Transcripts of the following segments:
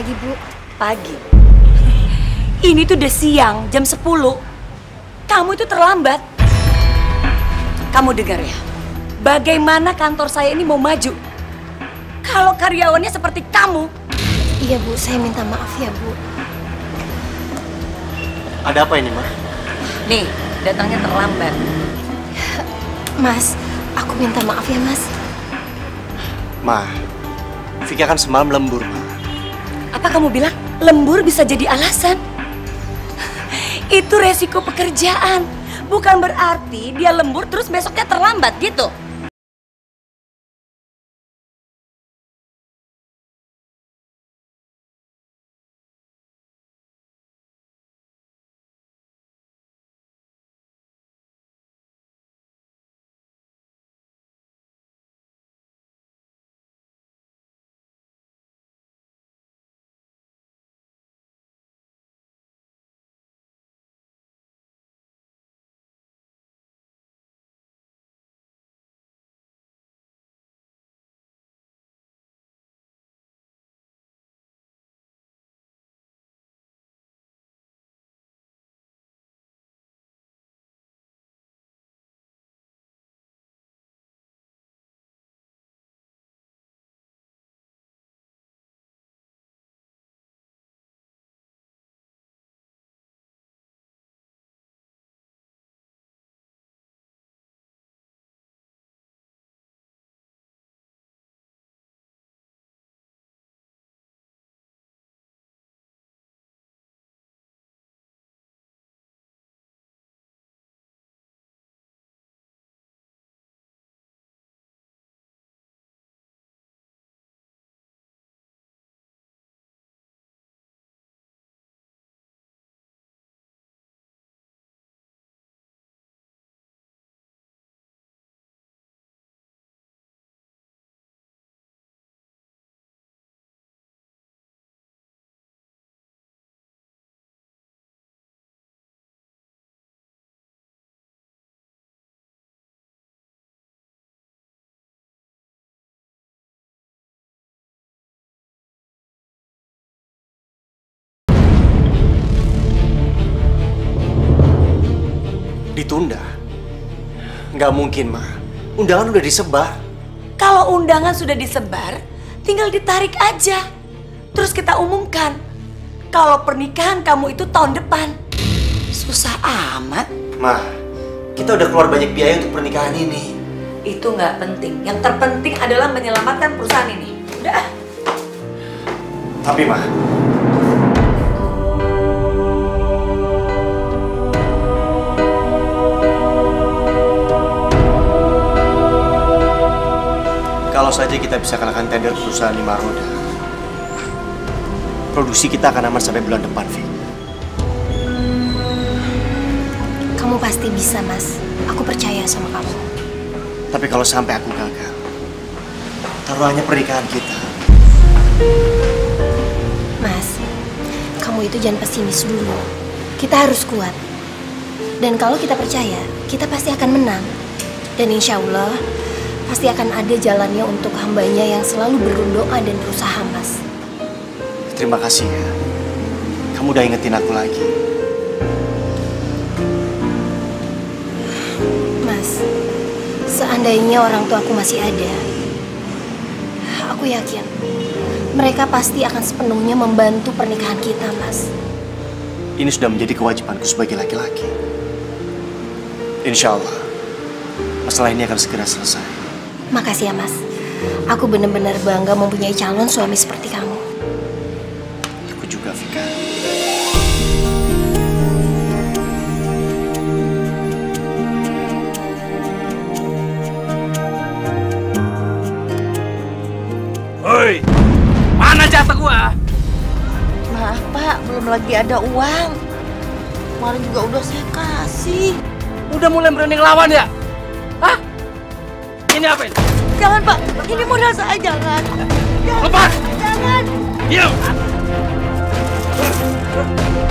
pagi, Bu. Pagi? Ini tuh udah siang, jam 10. Kamu itu terlambat. Kamu dengar ya, bagaimana kantor saya ini mau maju kalau karyawannya seperti kamu? Iya, Bu. Saya minta maaf ya, Bu. Ada apa ini, Ma? Nih, datangnya terlambat. Mas, aku minta maaf ya, Mas. Ma, Vicky kan semalam lembur, Ma. Apa kamu bilang lembur bisa jadi alasan? Itu resiko pekerjaan. Bukan berarti dia lembur terus besoknya terlambat gitu. Ditunda? Nggak mungkin, Ma. Undangan udah disebar. Kalau undangan sudah disebar, tinggal ditarik aja. Terus kita umumkan kalau pernikahan kamu itu tahun depan. Susah amat. Ma, kita udah keluar banyak biaya untuk pernikahan ini. Itu nggak penting. Yang terpenting adalah menyelamatkan perusahaan ini. Udah. Tapi, Ma, kalau saja kita bisa kalahkan tender perusahaan 5 roda, produksi kita akan aman sampai bulan depan, Vi. Kamu pasti bisa, Mas. Aku percaya sama kamu. Tapi kalau sampai aku gagal, taruhannya pernikahan kita. Mas, kamu itu jangan pesimis dulu. Kita harus kuat. Dan kalau kita percaya, kita pasti akan menang. Dan insya Allah, pasti akan ada jalannya untuk hambanya yang selalu berdoa dan berusaha, Mas. Terima kasih ya. Kamu udah ingetin aku lagi. Mas, seandainya orang tua aku masih ada, aku yakin mereka pasti akan sepenuhnya membantu pernikahan kita, Mas. Ini sudah menjadi kewajibanku sebagai laki-laki. Insya Allah, masalah ini akan segera selesai. Makasih ya, Mas. Aku benar-benar bangga mempunyai calon suami seperti kamu. Aku juga, Vika. Hoi, mana jatah gua? Maaf Pak, belum lagi ada uang. Kemarin juga udah saya kasih. Udah mulai berani ngelawan ya? Hah? Ini apa ini? Jangan Pak, ini modal saya, jangan. Lepas! Jangan. Diam!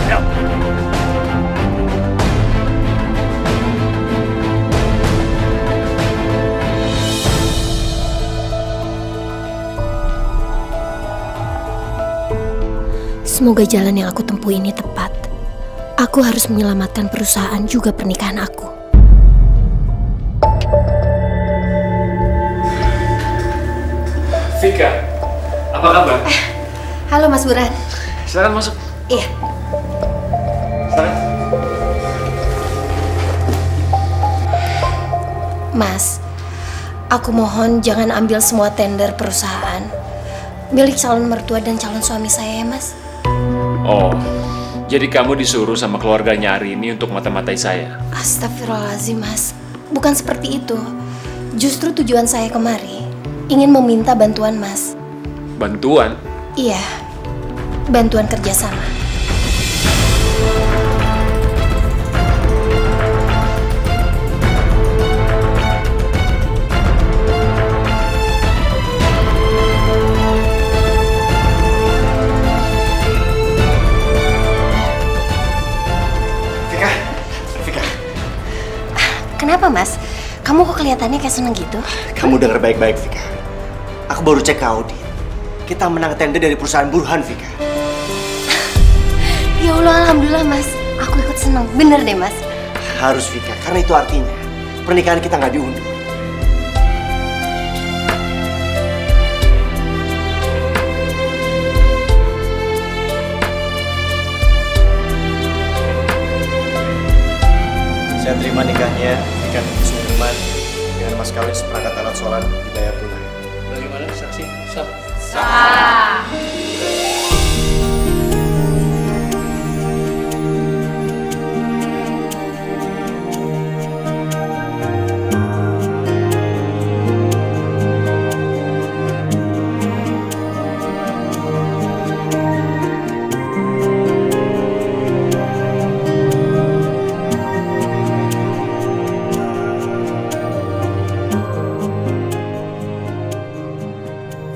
Diam! Semoga jalan yang aku tempuh ini tepat. Aku harus menyelamatkan perusahaan juga pernikahan aku. Vika, apa kabar? Halo Mas Burhan. Silakan masuk. Iya. Silakan. Mas, aku mohon jangan ambil semua tender perusahaan milik calon mertua dan calon suami saya ya Mas. Oh, jadi kamu disuruh sama keluarganya Arini untuk mata-matai saya? Astagfirullahaladzim Mas, bukan seperti itu. Justru tujuan saya kemari ingin meminta bantuan Mas. Bantuan? Iya, bantuan kerjasama. Kenapa Mas? Kamu kok kelihatannya kayak seneng gitu? Kamu dengar baik-baik, Vika. Aku baru cek ke audit. Kita menang tender dari perusahaan Burhan, Vika. Ya Allah, alhamdulillah Mas. Aku ikut seneng. Bener deh Mas. Harus, Vika. Karena itu artinya pernikahan kita nggak diundur. Saya terima nikahnya Vika binti Sudirman dengan mas kawin seperangkat alat sholat dibayar tunai. Bagaimana saksi? Sah.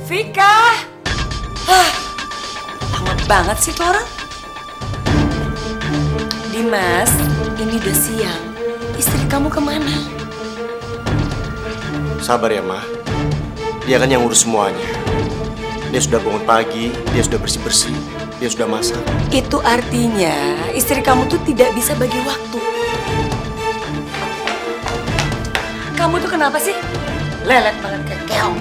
Vika! Lama banget sih tuh orang. Dimas, ini udah siang. Istri kamu kemana? Sabar ya, Ma. Dia kan yang urus semuanya. Dia sudah bangun pagi, dia sudah bersih-bersih, dia sudah masak. Itu artinya istri kamu tuh tidak bisa bagi waktu. Kamu tuh kenapa sih? Lelet banget kayak keong.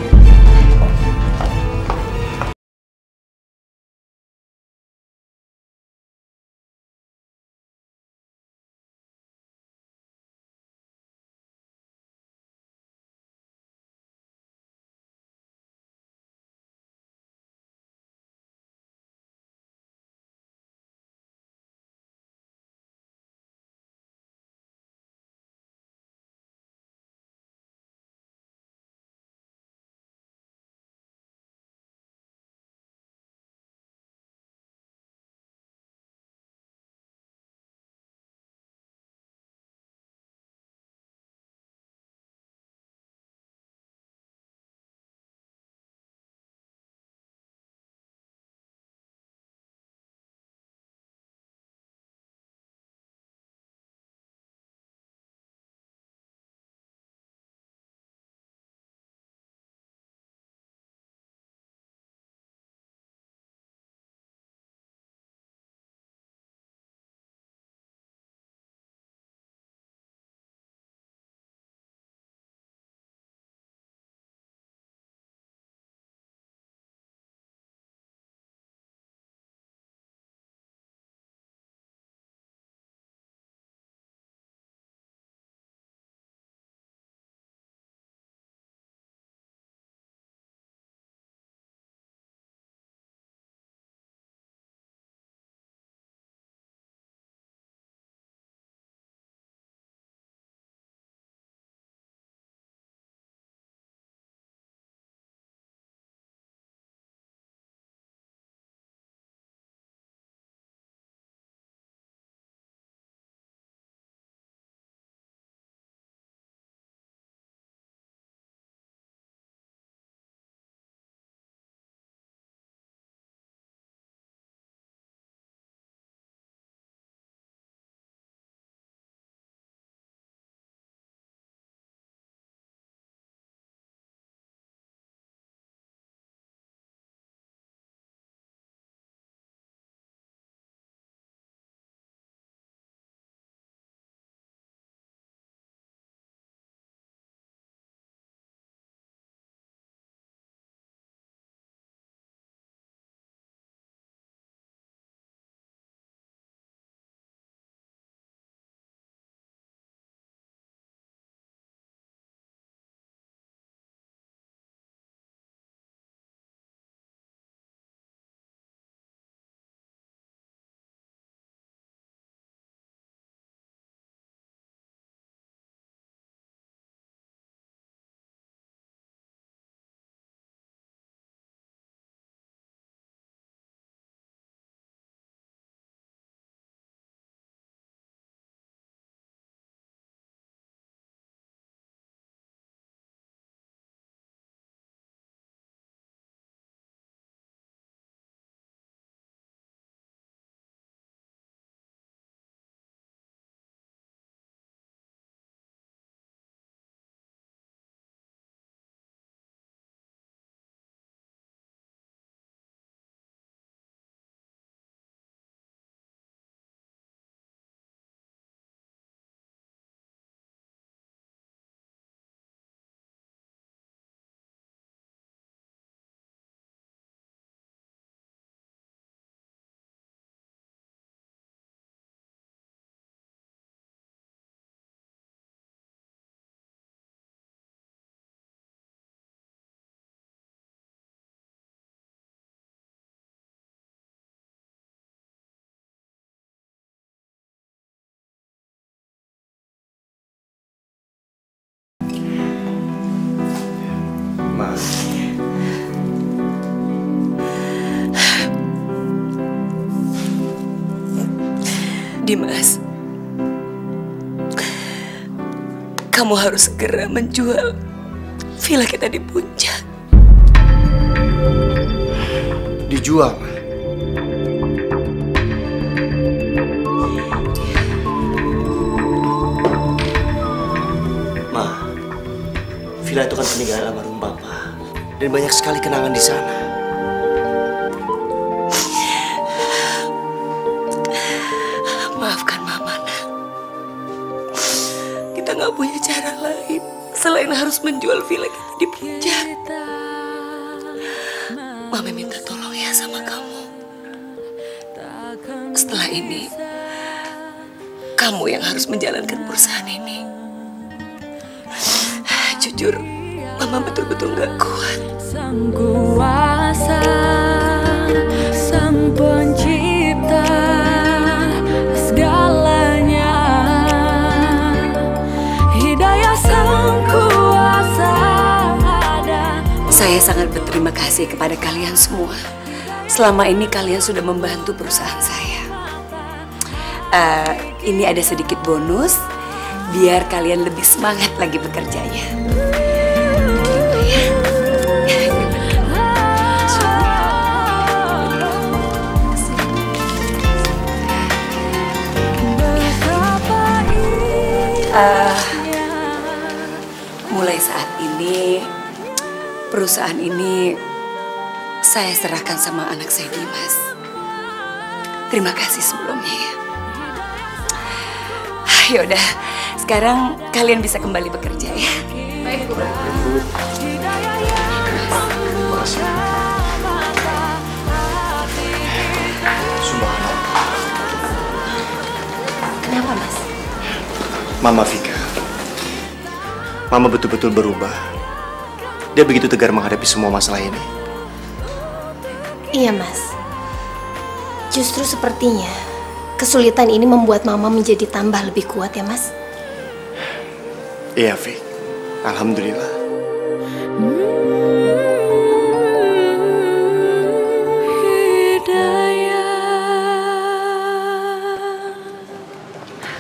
Dimas, kamu harus segera menjual villa kita di Puncak. Dijual, Ma. Ma, villa itu kan peninggalan almarhum Papa. Dan banyak sekali kenangan di sana. Maafkan Mama, nak. Kita nggak punya cara lain selain harus menjual villa kita di Puncak. Mama minta tolong ya sama kamu. Setelah ini, kamu yang harus menjalankan perusahaan ini. Jujur, Mama betul-betul nggak kuat. Sang kuasa, sang pencipta segalanya, hidayah sang kuasa ada. Saya sangat berterima kasih kepada kalian semua. Selama ini kalian sudah membantu perusahaan saya. Ini ada sedikit bonus, biar kalian lebih semangat lagi bekerjanya. Mulai saat ini, perusahaan ini saya serahkan sama anak saya Dimas. Terima kasih sebelumnya ya. Yaudah, sekarang kalian bisa kembali bekerja ya. Baik, Bu. Subhanallah. Kenapa, Mas? Mama Vika. Mama betul-betul berubah. Dia begitu tegar menghadapi semua masalah ini. Iya, Mas. Justru sepertinya kesulitan ini membuat Mama menjadi tambah lebih kuat ya, Mas? Iya, Vik. Alhamdulillah.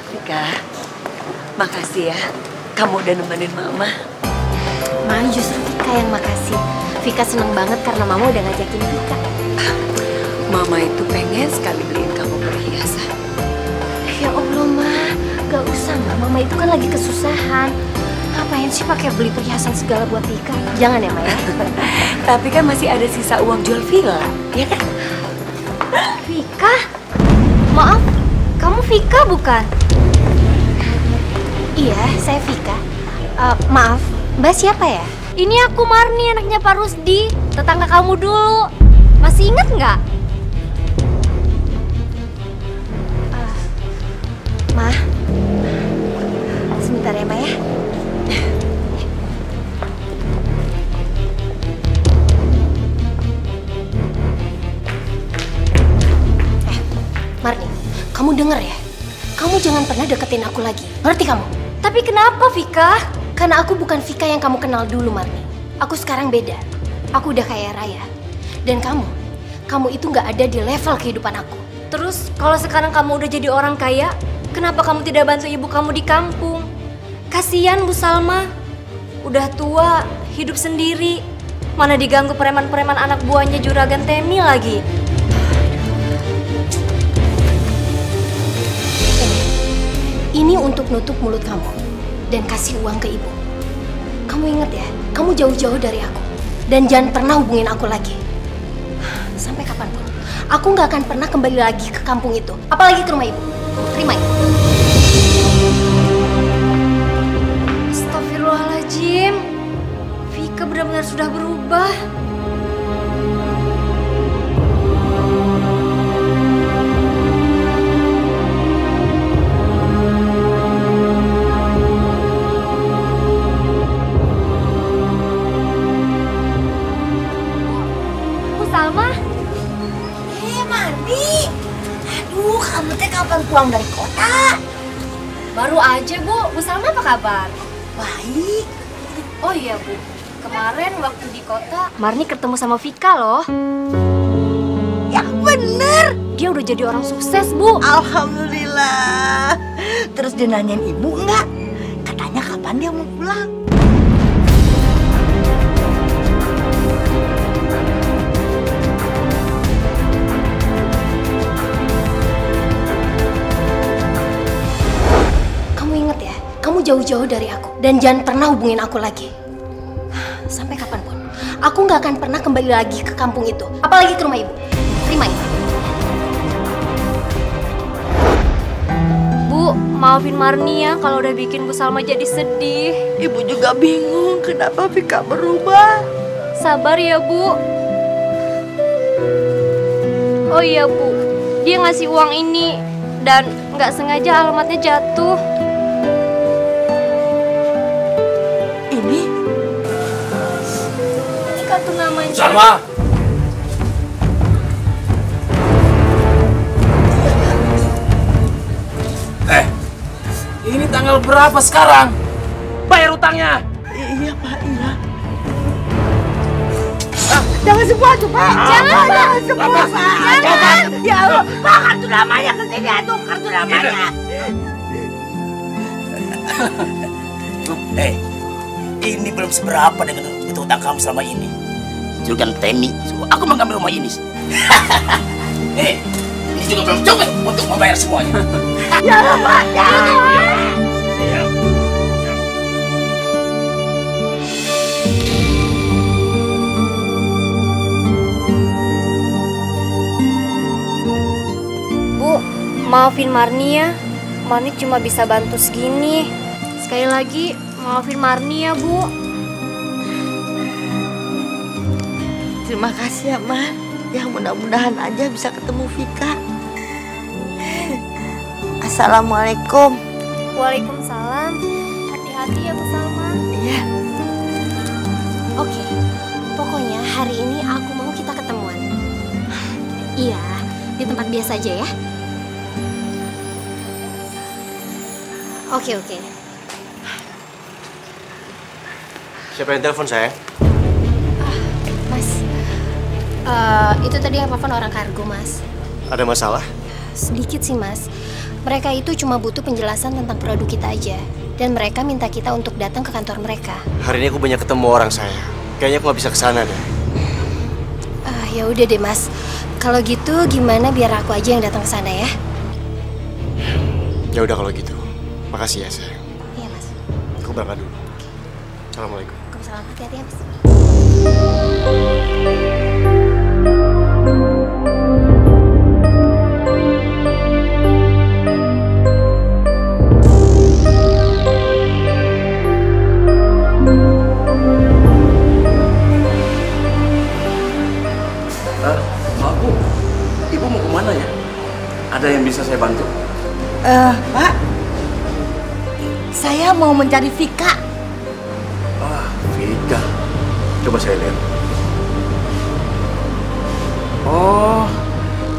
Vika, makasih ya. Kamu udah nemenin Mama. Ma, justru Vika yang makasih. Vika seneng banget karena Mama udah ngajakin Vika. Mama itu pengen sekali beliin kamu perhiasan. Ya Allah, Ma. Gak usah, Ma. Mama itu kan lagi kesusahan. Ngapain sih pakai beli perhiasan segala buat Vika? Jangan ya, Ma ya. Tapi kan masih ada sisa uang jual villa, ya kan? Vika? Maaf, kamu Vika bukan? Iya, saya Vika. Maaf, Mbak siapa ya? Ini aku Marni, anaknya Pak Rusdi, tetangga kamu dulu. Masih ingat nggak? Ma, sebentar ya, Ma ya. Marni, kamu denger ya? Kamu jangan pernah deketin aku lagi. Ngerti kamu? Tapi kenapa, Vika? Karena aku bukan Vika yang kamu kenal dulu, Marni. Aku sekarang beda. Aku udah kaya raya. Dan kamu itu nggak ada di level kehidupan aku. Terus kalau sekarang kamu udah jadi orang kaya, kenapa kamu tidak bantu ibu kamu di kampung? Kasian Bu Salma. Udah tua, hidup sendiri. Mana diganggu preman-preman anak buahnya Juragan Temi lagi. Ini untuk nutup mulut kamu dan kasih uang ke ibu. Kamu ingat ya, kamu jauh-jauh dari aku. Dan jangan pernah hubungin aku lagi. Sampai kapanpun, aku nggak akan pernah kembali lagi ke kampung itu. Apalagi ke rumah ibu. Terima ya. Astagfirullahaladzim. Vika benar-benar sudah berubah. Kapan pulang dari kota? Baru aja, Bu. Bu Salma apa kabar? Baik. Oh iya, Bu. Kemarin waktu di kota, Marni ketemu sama Vika loh. Ya bener. Dia udah jadi orang sukses, Bu. Alhamdulillah. Alhamdulillah. Terus dia nanyain ibu enggak? Katanya kapan dia mau pulang? Kamu inget ya, kamu jauh-jauh dari aku. Dan jangan pernah hubungin aku lagi. Sampai kapanpun. Aku nggak akan pernah kembali lagi ke kampung itu. Apalagi ke rumah ibu. Terima ini. Bu, maafin Marni ya kalau udah bikin Bu Salma jadi sedih. Ibu juga bingung kenapa Vika berubah. Sabar ya, Bu. Oh iya, Bu. Dia ngasih uang ini dan nggak sengaja alamatnya jatuh. Ini Kartu namanya. Salma. Ini tanggal berapa sekarang? Bayar utangnya. iya Pak, iya. Jangan semua tuh Pak. Jangan semua Pak. Jangan. Ya Allah, Pak, kartu namanya ke sini atuh, kartu namanya. Ini belum seberapa dengan utang kamu selama ini. Juragan Temi, aku mengambil rumah ini. Ini juga belum cukup untuk membayar semuanya. Ya Allah, Pak, jangan. Bu, maafin Marni ya. Marni cuma bisa bantu segini. Sekali lagi, maafin Marni ya, Bu. Terima kasih ya, Man. Ya mudah-mudahan aja bisa ketemu Vika. Assalamualaikum. Waalaikumsalam. Hati-hati ya, Bu Salma. Iya. Oke, pokoknya hari ini aku mau kita ketemuan. Iya, di tempat biasa aja ya. Oke. Siapa yang telepon saya? Mas, itu tadi yang telepon orang kargo, Mas. Ada masalah? Sedikit sih, Mas. Mereka itu cuma butuh penjelasan tentang produk kita aja. Dan mereka minta kita untuk datang ke kantor mereka. Hari ini aku banyak ketemu orang saya. Kayaknya aku nggak bisa kesana deh. Ya udah deh, Mas. Kalau gitu gimana biar aku aja yang datang ke sana ya? Ya udah kalau gitu. Makasih ya, sayang. Iya, Mas. Aku berangkat dulu. Assalamualaikum. Waalaikumsalam. Hati-hati ya, Mas. Maaf Bu, Ibu mau kemana ya? Ada yang bisa saya bantu? Pak, saya mau mencari Vika. Vika. Coba saya lihat. Oh,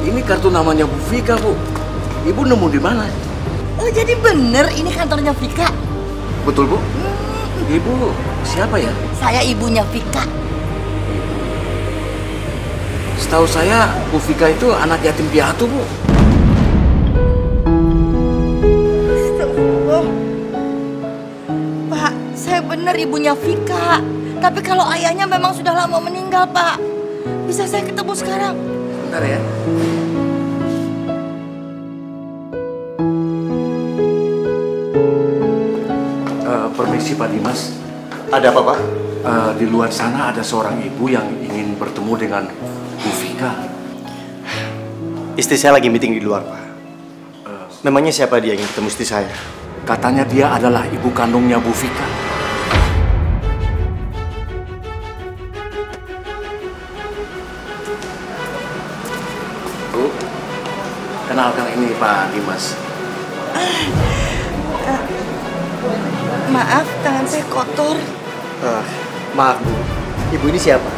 ini kartu namanya Bu Vika, Bu. Ibu nemu di mana? Oh, jadi bener ini kantornya Vika? Betul, Bu? Ibu siapa ya? Saya ibunya Vika. Setahu saya, Bu Vika itu anak yatim piatu, Bu. Astagfirullah. Pak, saya bener ibunya Vika. Tapi kalau ayahnya memang sudah lama meninggal, Pak. Bisa saya ketemu sekarang? Bentar ya. Permisi Pak Dimas. Ada apa, Pak? Di luar sana ada seorang ibu yang ingin bertemu dengan Bu Vika. Istri saya lagi meeting di luar, Pak. Memangnya siapa dia yang ingin ketemu istri saya? Katanya dia adalah ibu kandungnya Bu Vika. Bu, kenalkan ini Pak Dimas. Maaf, tangan saya kotor. Maaf, Bu. Ibu ini siapa?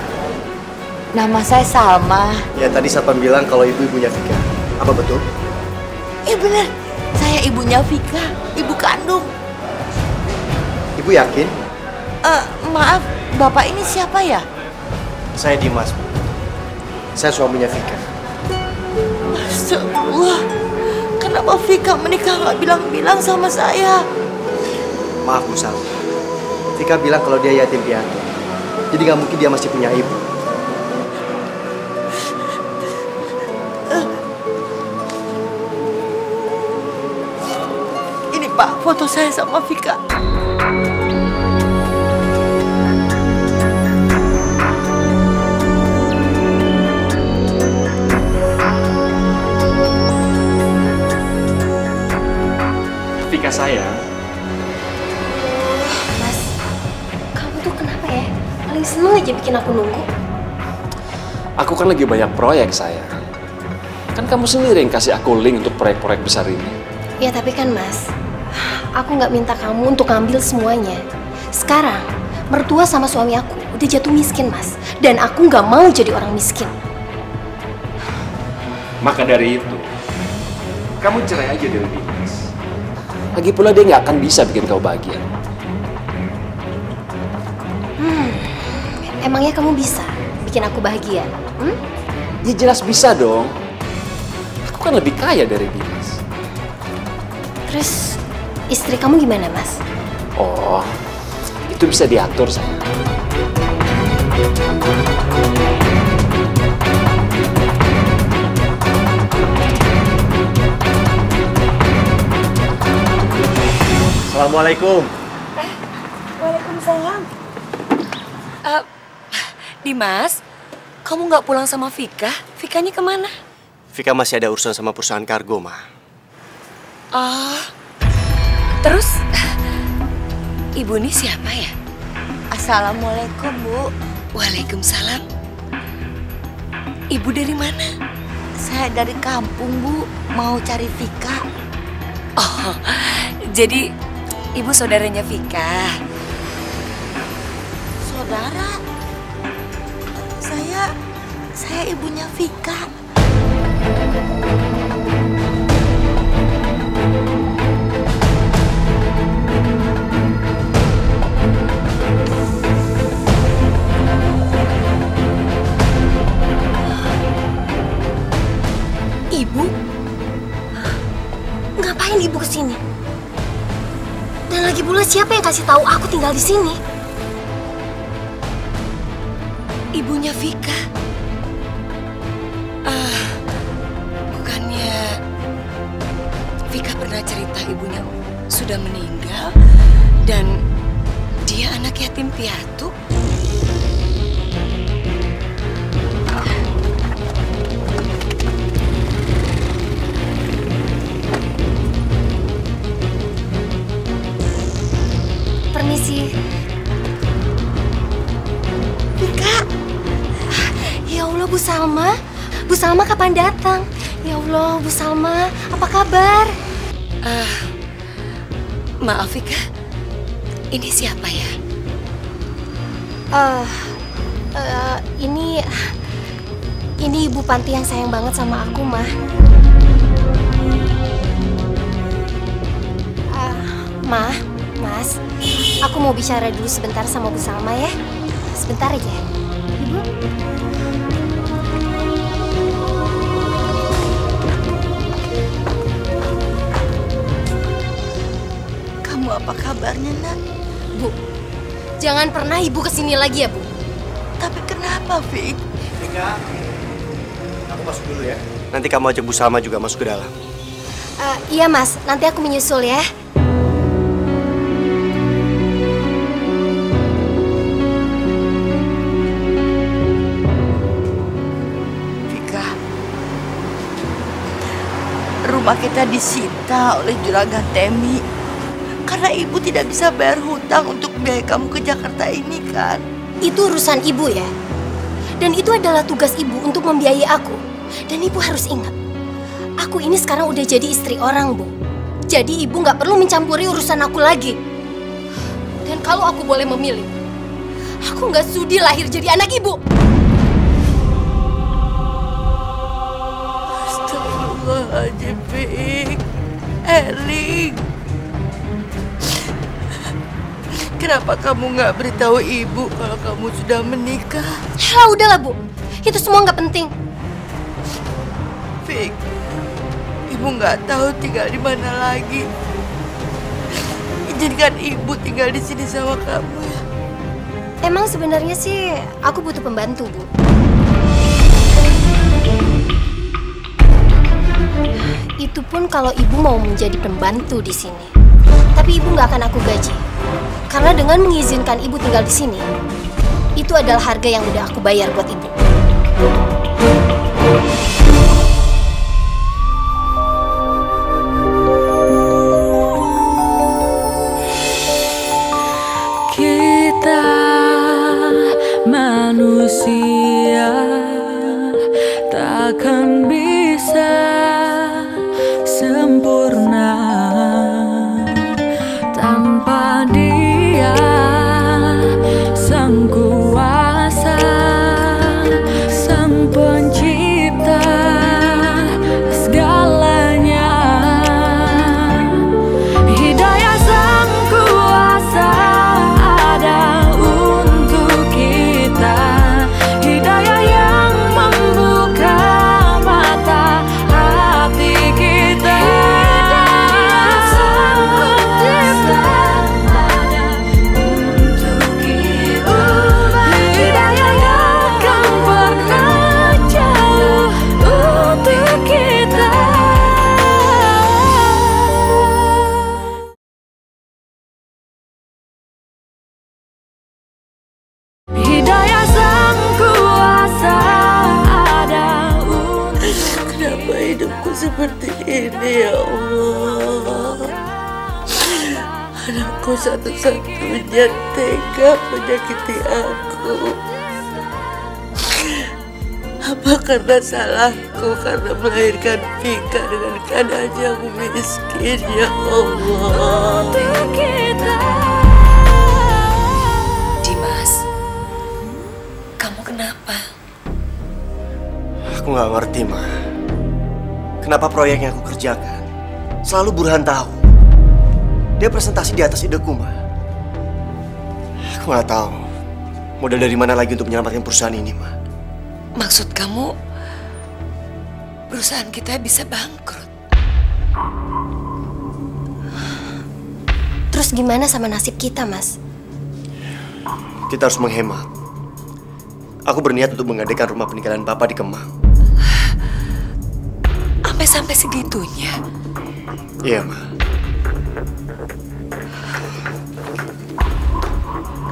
Nama saya Salma. Ya, tadi Satpam bilang kalau ibu ibunya Vika. Apa betul? Bener, saya ibunya Vika, ibu kandung. Ibu yakin? Maaf, Bapak ini siapa ya? Saya Dimas, Bu. Saya suaminya Vika. Astagfirullah. Kenapa Vika menikah nggak bilang-bilang sama saya? Maaf Bu Salma. Vika bilang kalau dia yatim piatu. Jadi nggak mungkin dia masih punya ibu. Ini Pak, foto saya sama Vika. Vika sayang. Mas, kamu tuh kenapa ya? Paling seneng aja bikin aku nunggu. Aku kan lagi banyak proyek sayang. Kan kamu sendiri yang kasih aku link untuk proyek-proyek besar ini. Ya tapi kan Mas, aku nggak minta kamu untuk ngambil semuanya. Sekarang, mertua sama suami aku udah jatuh miskin Mas. Dan aku nggak mau jadi orang miskin. Maka dari itu, kamu cerai aja dari Dimas. Lagi pula dia nggak akan bisa bikin kau bahagia. Emangnya kamu bisa bikin aku bahagia? Ya jelas bisa dong. Aku kan lebih kaya dari Dimas. Terus istri kamu gimana Mas? Oh, itu bisa diatur sayang. Assalamualaikum. Waalaikumsalam. Dimas, kamu nggak pulang sama Vika? Vikanya kemana? Vika masih ada urusan sama perusahaan kargo, Ma. Terus ibu ini siapa ya? Assalamualaikum, Bu. Waalaikumsalam. Ibu dari mana? Saya dari kampung, Bu. Mau cari Vika. Oh, jadi ibu saudaranya Vika. Saudara? Saya ibunya Vika. Ibu? Ngapain ibu kesini? Dan lagi pula siapa yang kasih tahu aku tinggal di sini? Ibunya Vika. Bukannya Vika pernah cerita ibunya sudah meninggal dan dia anak yatim piatu? Permisi. Vika. Ya Allah, Bu Salma. Bu Salma kapan datang? Ya Allah, Bu Salma, apa kabar? Maaf Vika, ini siapa ya? Ini Ibu Panti yang sayang banget sama aku, Mah. Mah, Mas, aku mau bicara dulu sebentar sama Bu Salma ya. Sebentar aja. Ibu. Kamu apa kabarnya, Nak? Bu, jangan pernah Ibu kesini lagi ya, Bu. Tapi kenapa, Fik? Vika, aku masuk dulu ya. Nanti kamu ajak Bu Salma juga masuk ke dalam. Iya, Mas. Nanti aku menyusul ya. Vika, rumah kita disita oleh juragan Temi. Karena ibu tidak bisa bayar hutang untuk biaya kamu ke Jakarta ini kan? Itu urusan Ibu ya. Dan itu adalah tugas Ibu untuk membiayai aku. Dan Ibu harus ingat, aku ini sekarang udah jadi istri orang, Bu. Jadi Ibu nggak perlu mencampuri urusan aku lagi. Dan kalau aku boleh memilih, aku nggak sudi lahir jadi anak Ibu. Astagfirullahaladzim, Fik. Eling. Kenapa kamu nggak beritahu ibu kalau kamu sudah menikah? Ya udahlah, Bu. Itu semua nggak penting. Fik, ibu Ibu nggak tahu tinggal di mana lagi. Izinkan ibu tinggal di sini sama kamu ya. Emang sebenarnya sih aku butuh pembantu, Bu. Itu pun kalau ibu mau menjadi pembantu di sini. Tapi ibu nggak akan aku gaji. Karena dengan mengizinkan ibu tinggal di sini, itu adalah harga yang udah aku bayar buat ibu. Kita manusia takkan bisa sempurna tanpa Dia, Sang Kuasa, Sang Pencipta segalanya. Hidayah Sang Kuasa ada untuk kita, hidayah yang membuka mata hati kita. Sang Pencipta ada untuk kita, hidayah yang akan pernah jauh untuk kita. Hidayah Sang Kuasa ada untuk Kenapa hidupku seperti ini ya Allah? Anakku satu-satunya tega menyakiti aku. Apa karena salahku karena melahirkan Vika dengan keadaan yang miskin ya Allah? kita. Dimas, kamu kenapa? Aku nggak ngerti, Ma. Kenapa proyek yang aku kerjakan selalu Burhan tahu. Dia presentasi di atas ideku, Ma. Aku nggak tahu modal dari mana lagi untuk menyelamatkan perusahaan ini, Ma. Maksud kamu perusahaan kita bisa bangkrut? Terus gimana sama nasib kita, Mas? Kita harus menghemat. Aku berniat untuk mengadakan rumah peninggalan Papa di Kemang. Sampai segitunya? Iya, Ma.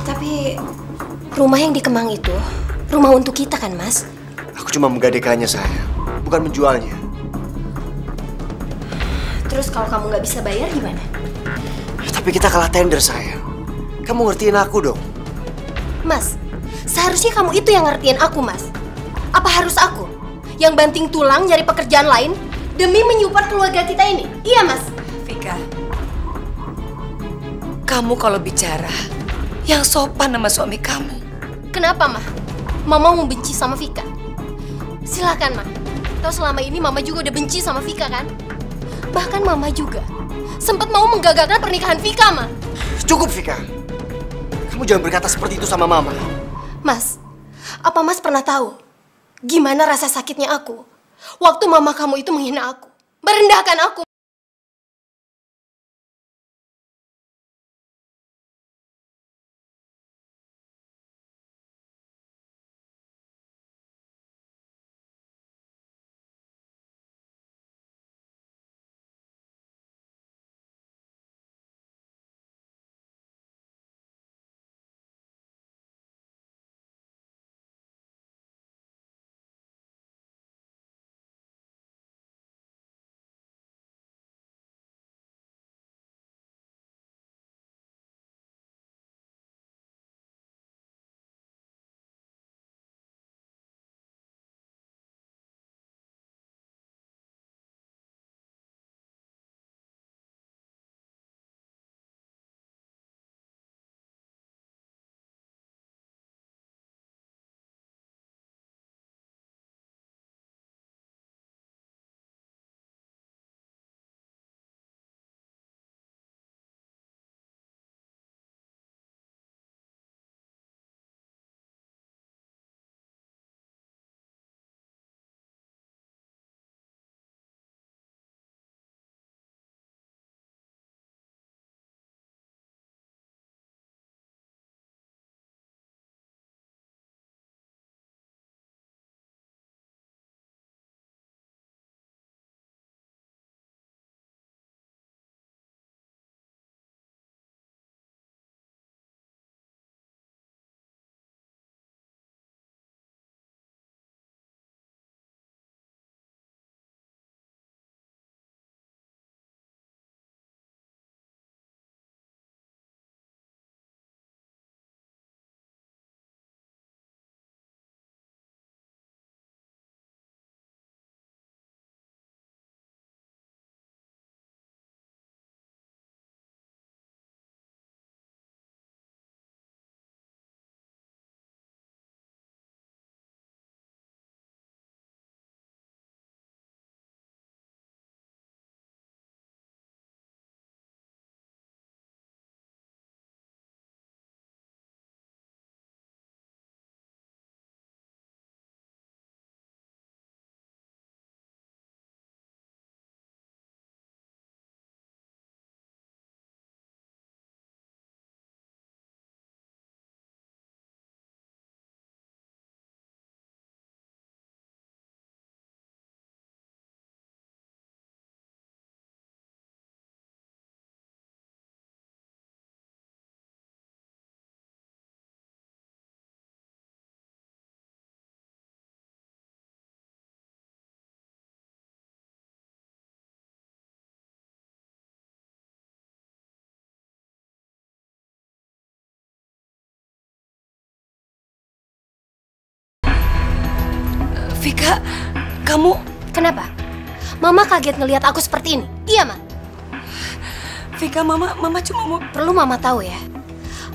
Tapi rumah yang di Kemang itu rumah untuk kita kan, Mas? Aku cuma menggadaikannya, sayang. Bukan menjualnya. Terus kalau kamu nggak bisa bayar gimana? Tapi kita kalah tender, sayang. Kamu ngertiin aku dong. Mas, seharusnya kamu itu yang ngertiin aku, Mas. Apa harus aku yang banting tulang nyari pekerjaan lain demi menyupport keluarga kita ini? Iya, Mas. Vika, kamu kalau bicara yang sopan sama suami kamu. Kenapa, Ma? Mama mau benci sama Vika? Silakan, Ma. Tahu selama ini Mama juga udah benci sama Vika, kan? Bahkan Mama juga sempat mau menggagalkan pernikahan Vika, Ma. Cukup, Vika. Kamu jangan berkata seperti itu sama Mama. Mas, apa Mas pernah tahu gimana rasa sakitnya aku waktu mama kamu itu menghina aku, merendahkan aku? Vika, kamu... Kenapa? Mama kaget ngelihat aku seperti ini. Iya, Ma. Vika, Mama cuma mau... Perlu Mama tahu ya.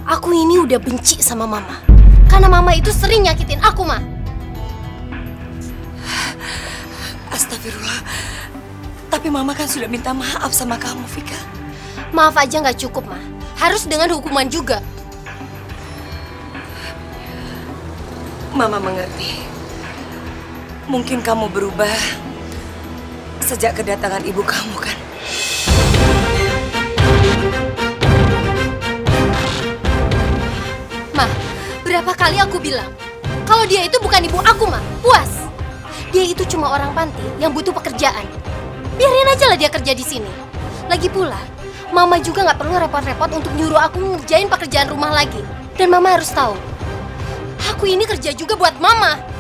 Aku ini udah benci sama Mama. Karena Mama itu sering nyakitin aku, Ma. Astagfirullah. Tapi Mama kan sudah minta maaf sama kamu, Vika. Maaf aja nggak cukup, Ma. Harus dengan hukuman juga. Mama mengerti. Mungkin kamu berubah sejak kedatangan ibu kamu, kan? Ma, berapa kali aku bilang kalau dia itu bukan ibu aku, Ma. Puas. Dia itu cuma orang panti yang butuh pekerjaan. Biarin aja lah dia kerja di sini. Lagi pula, Mama juga nggak perlu repot-repot untuk nyuruh aku ngerjain pekerjaan rumah lagi. Dan Mama harus tahu, aku ini kerja juga buat Mama.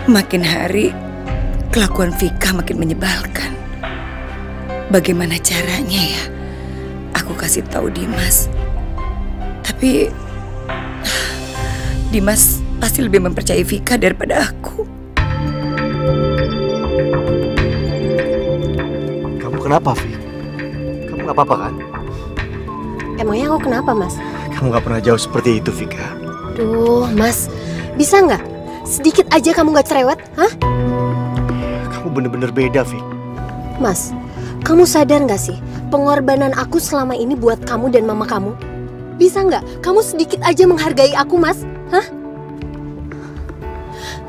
Makin hari, kelakuan Vika makin menyebalkan. Bagaimana caranya ya aku kasih tahu Dimas? Tapi Dimas pasti lebih mempercayai Vika daripada aku. Kamu kenapa, Vi? Kamu nggak apa-apa kan? Emangnya aku kenapa, Mas? Kamu nggak pernah jauh seperti itu, Vika. Duh, Mas, bisa nggak? Sedikit aja kamu nggak cerewet, hah? Kamu bener-bener beda, Vi. Mas, kamu sadar nggak sih pengorbanan aku selama ini buat kamu dan mama kamu? Bisa nggak kamu sedikit aja menghargai aku, Mas? Hah?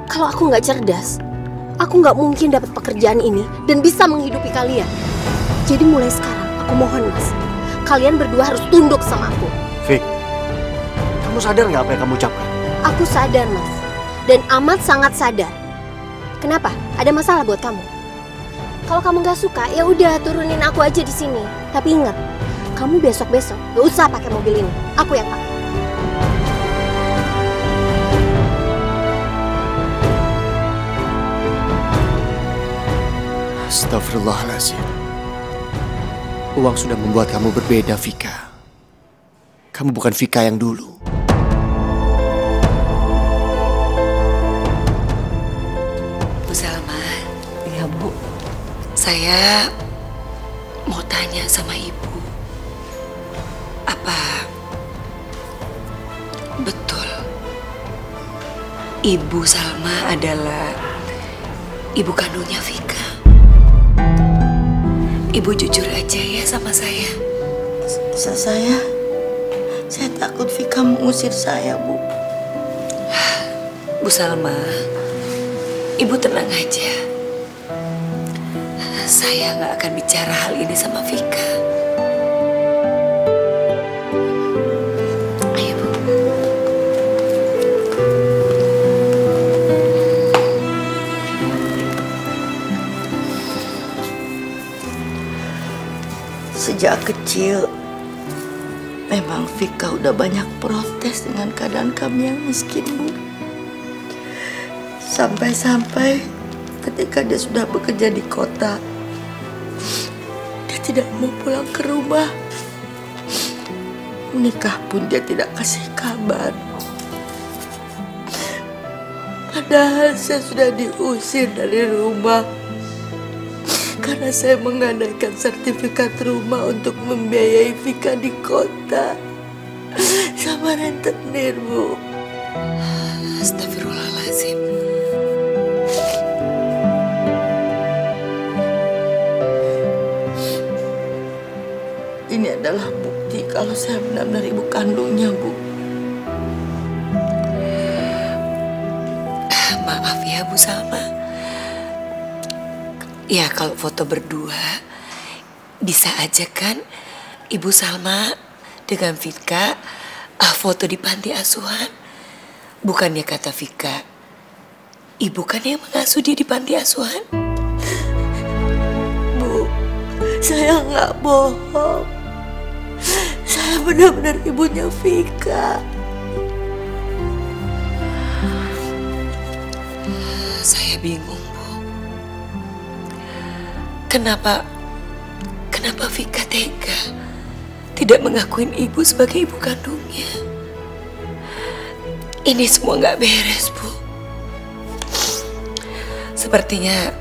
Kalau aku nggak cerdas, aku nggak mungkin dapat pekerjaan ini dan bisa menghidupi kalian. Jadi mulai sekarang, aku mohon, Mas, kalian berdua harus tunduk sama aku. Fik, kamu sadar nggak apa yang kamu ucapkan? Aku sadar, Mas, dan amat sangat sadar. Kenapa? Ada masalah buat kamu? Kalau kamu nggak suka, ya udah turunin aku aja di sini. Tapi ingat, kamu besok-besok gak usah pakai mobil ini. Aku yang pakai. Astagfirullahaladzim. Uang sudah membuat kamu berbeda, Vika. Kamu bukan Vika yang dulu. Bu Salma. Ya, Bu. Saya mau tanya sama Ibu. Apa betul Ibu Salma adalah ibu kandungnya Vika? Ibu jujur aja ya sama saya. Saya takut Vika mengusir saya, Bu. Bu Salma, Ibu tenang aja. Saya nggak akan bicara hal ini sama Vika. Ayo, Bu. Sejak kecil, memang Vika udah banyak protes dengan keadaan kami yang miskin, Bu. Sampai-sampai ketika dia sudah bekerja di kota, dia tidak mau pulang ke rumah. Menikah pun dia tidak kasih kabar. Padahal saya sudah diusir dari rumah karena saya menggadaikan sertifikat rumah untuk membiayai Vika di kota sama rentenir, Bu. Astagfirullahaladzim. Ini adalah bukti kalau saya benar-benar ibu kandungnya, Bu. Maaf ya, Bu Salma. Ya, kalau foto berdua, bisa aja kan Ibu Salma dengan Vika foto di panti asuhan. Bukannya kata Vika, Ibu kan yang mengasuh dia di panti asuhan? Bu, saya nggak bohong. Saya benar-benar ibunya Vika. Saya bingung, Bu. Kenapa Vika tega tidak mengakuin ibu sebagai ibu kandungnya. Ini semua nggak beres, Bu. Sepertinya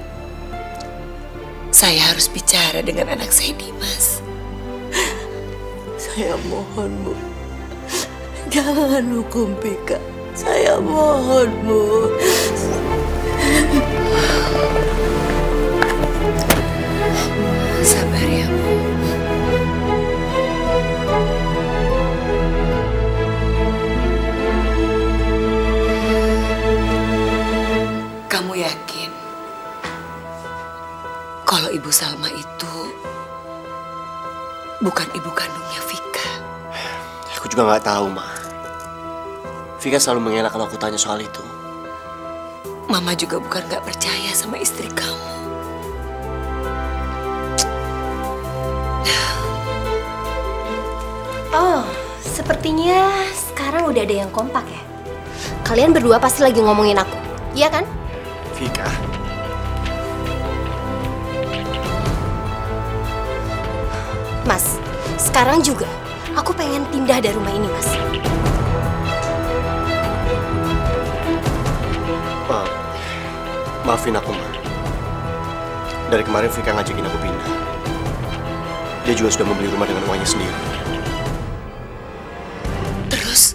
saya harus bicara dengan anak saya, Dimas. Saya mohon, Bu. Jangan hukum Vika. Saya mohon, Bu. Sabar ya, Bu. Kamu yakin kalau Ibu Salma itu bukan ibu kandungnya Vika? Aku juga nggak tahu, Ma. Vika selalu mengelak kalau aku tanya soal itu. Mama juga bukan nggak percaya sama istri kamu. Oh, sepertinya sekarang udah ada yang kompak ya. Kalian berdua pasti lagi ngomongin aku, iya kan? Vika. Mas, sekarang juga aku pengen pindah dari rumah ini, Mas. Maafin aku, Ma. Dari kemarin Vika ngajakin aku pindah. Dia juga sudah membeli rumah dengan uangnya sendiri. Terus?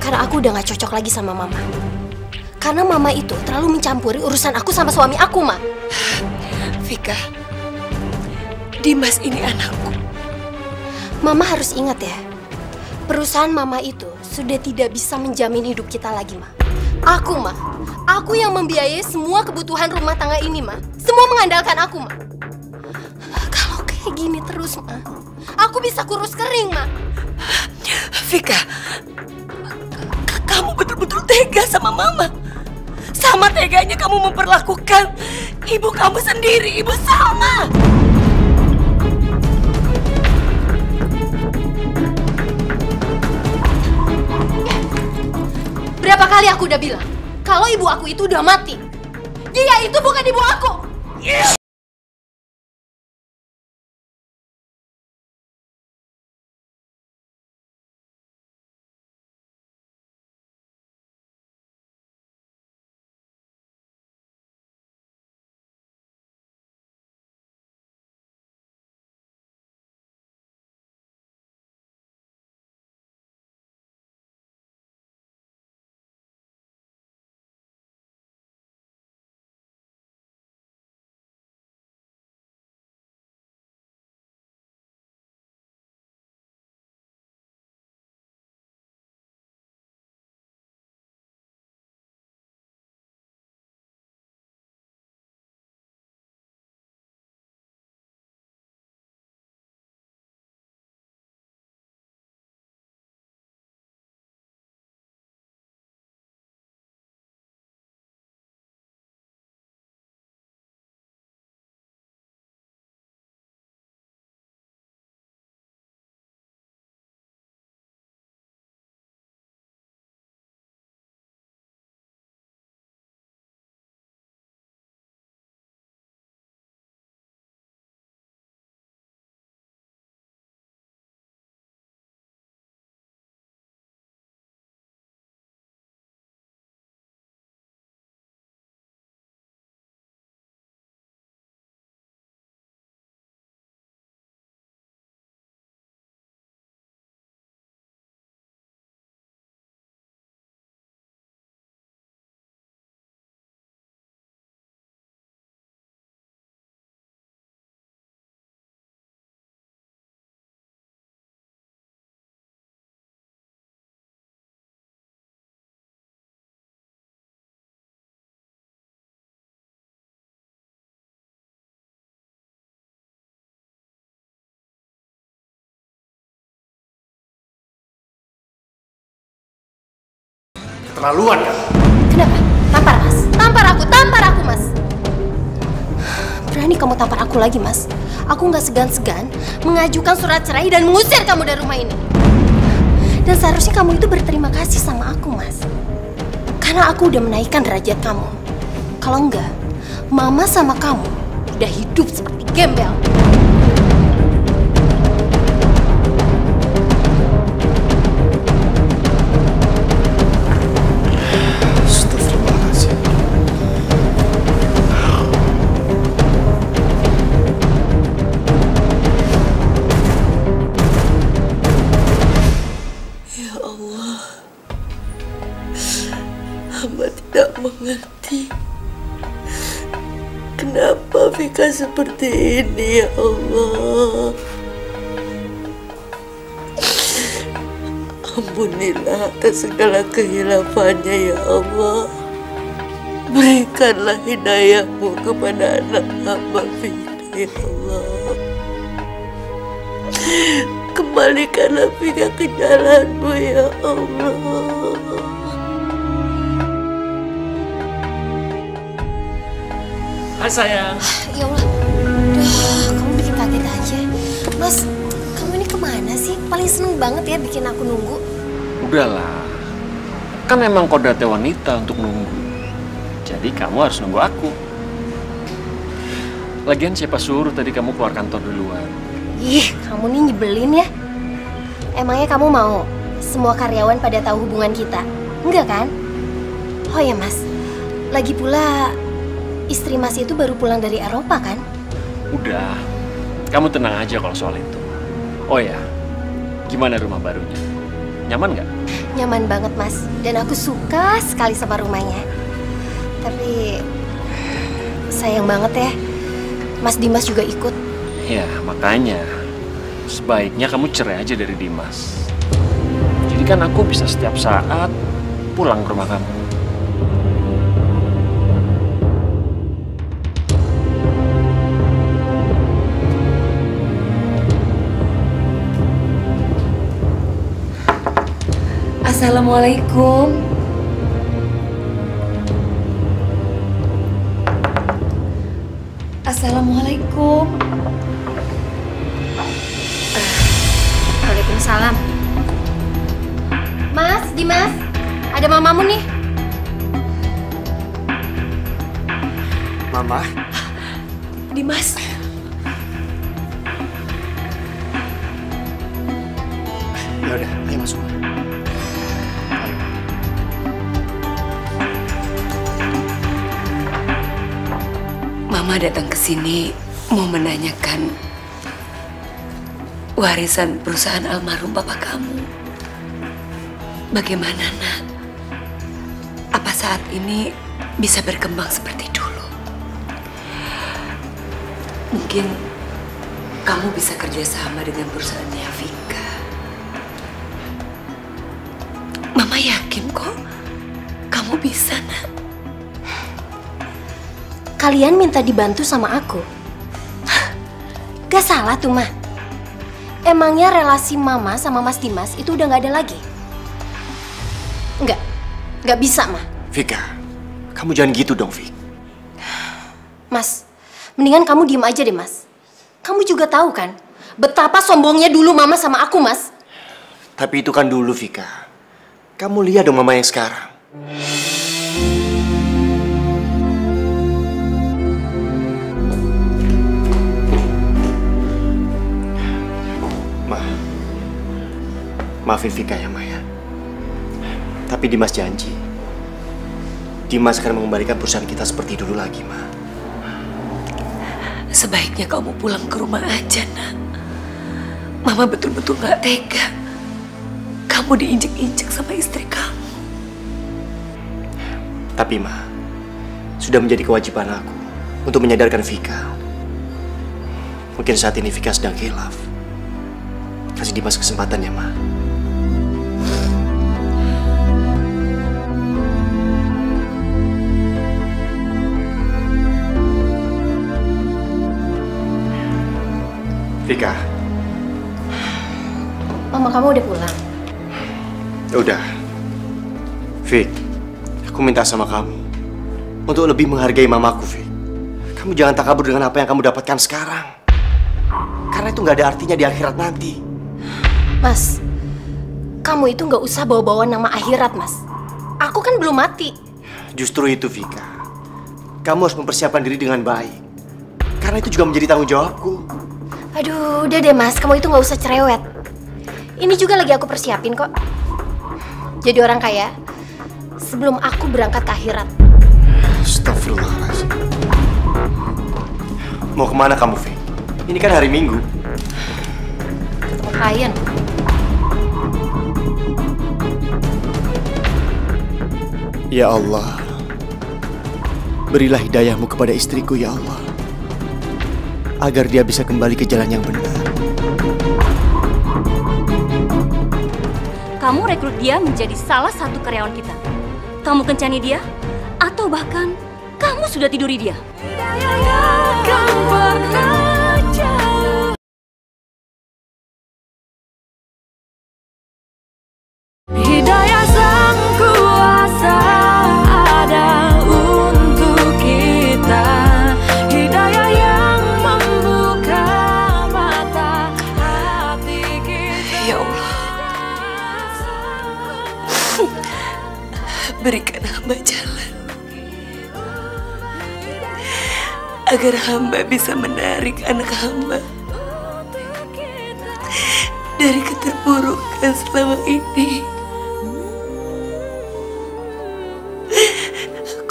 Karena aku udah gak cocok lagi sama Mama. Karena Mama itu terlalu mencampuri urusan aku sama suami aku, Ma. Vika, Dimas ini anakku. Mama harus ingat ya, perusahaan Mama itu sudah tidak bisa menjamin hidup kita lagi, Ma. Aku, Ma. Aku yang membiayai semua kebutuhan rumah tangga ini, Ma. Semua mengandalkan aku, Ma. Kalau kayak gini terus, Ma, aku bisa kurus kering, Ma. Vika, kamu betul-betul tega sama Mama. Sama teganya kamu memperlakukan ibu kamu sendiri, Ibu Salma. Berapa kali aku udah bilang kalau ibu aku itu udah mati. Dia itu bukan ibu aku. Keterlaluan kan? Kenapa? Tampar, Mas. Tampar aku, Mas. Berani kamu tampar aku lagi, Mas? Aku nggak segan-segan mengajukan surat cerai dan mengusir kamu dari rumah ini. Dan seharusnya kamu itu berterima kasih sama aku, Mas. Karena aku udah menaikkan derajat kamu. Kalau enggak, Mama sama kamu udah hidup seperti gembel. Vika seperti ini ya Allah. Ampunilah atas segala kehilafannya ya Allah. Berikanlah hidayahmu kepada anak hamba Vika ya Allah. Kembalikanlah Vika ke jalanmu ya Allah. Hai sayang. Ya Allah, kamu bikin kaget aja. Mas, kamu ini kemana sih? Paling seneng banget ya bikin aku nunggu. Udahlah, kan emang kodratnya wanita untuk nunggu. Jadi kamu harus nunggu aku. Lagian siapa suruh tadi kamu keluar kantor duluan? Ih, kamu nih nyebelin ya. Emangnya kamu mau semua karyawan pada tahu hubungan kita? Enggak kan? Oh ya Mas, lagi pula istri Mas itu baru pulang dari Eropa kan? Udah, kamu tenang aja kalau soal itu. Oh ya, gimana rumah barunya? Nyaman nggak? Nyaman banget Mas, dan aku suka sekali sama rumahnya. Tapi sayang banget ya, Mas Dimas juga ikut. Ya, makanya sebaiknya kamu cerai aja dari Dimas. Jadi kan aku bisa setiap saat pulang ke rumah kamu. Assalamualaikum. Assalamualaikum. Waalaikumsalam. Mas, Dimas, ada mamamu nih. Mama? Dimas. Ya udah, ayo masuk. Mama datang ke sini mau menanyakan warisan perusahaan almarhum bapak kamu. Bagaimana, Nak? Apa saat ini bisa berkembang seperti dulu? Mungkin kamu bisa kerjasama dengan perusahaannya Vika. Mama yakin kok kamu bisa, Nak. Kalian minta dibantu sama aku. Gak salah tuh, Ma. Emangnya relasi Mama sama Mas Dimas itu udah gak ada lagi? Nggak bisa, Ma. Vika, kamu jangan gitu dong, Vik. Mas, mendingan kamu diem aja deh, Mas. Kamu juga tahu kan, betapa sombongnya dulu Mama sama aku, Mas. Tapi itu kan dulu, Vika. Kamu lihat dong Mama yang sekarang. Maafin Vika ya, Maya. Tapi Dimas janji, Dimas akan mengembalikan perusahaan kita seperti dulu lagi, Ma. Sebaiknya kamu pulang ke rumah aja, Nak. Mama betul-betul gak tega. Kamu diinjek-injek sama istri kamu. Tapi, Ma, sudah menjadi kewajiban aku untuk menyadarkan Vika. Mungkin saat ini Vika sedang khilaf. Kasih Dimas kesempatan ya, Ma. Vika. Mama kamu udah pulang? Udah. Vik, aku minta sama kamu untuk lebih menghargai mamaku, Vik. Kamu jangan takabur dengan apa yang kamu dapatkan sekarang. Karena itu nggak ada artinya di akhirat nanti. Mas, kamu itu nggak usah bawa-bawa nama akhirat, Mas. Aku kan belum mati. Justru itu, Vika. Kamu harus mempersiapkan diri dengan baik. Karena itu juga menjadi tanggung jawabku. Aduh, udah deh Mas, kamu itu nggak usah cerewet. Ini juga lagi aku persiapin kok. Jadi orang kaya sebelum aku berangkat ke akhirat. Astagfirullahaladzim. Mau kemana kamu, Vik? Ini kan hari Minggu. Ketemu klien. Ya Allah, berilah hidayahmu kepada istriku ya Allah. agar dia bisa kembali ke jalan yang benar. Kamu rekrut dia menjadi salah satu karyawan kita. Kamu kencani dia, atau bahkan kamu sudah tiduri dia. Hidayah sang kuasa ada untuk kita. Hidayah yang membuka mata hati kita. Ya Allah, berikan hamba jalan agar hamba bisa menarik anak hamba dari keterpurukan selama ini.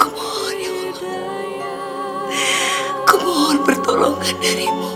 Aku mohon ya Allah, aku mohon pertolongan darimu.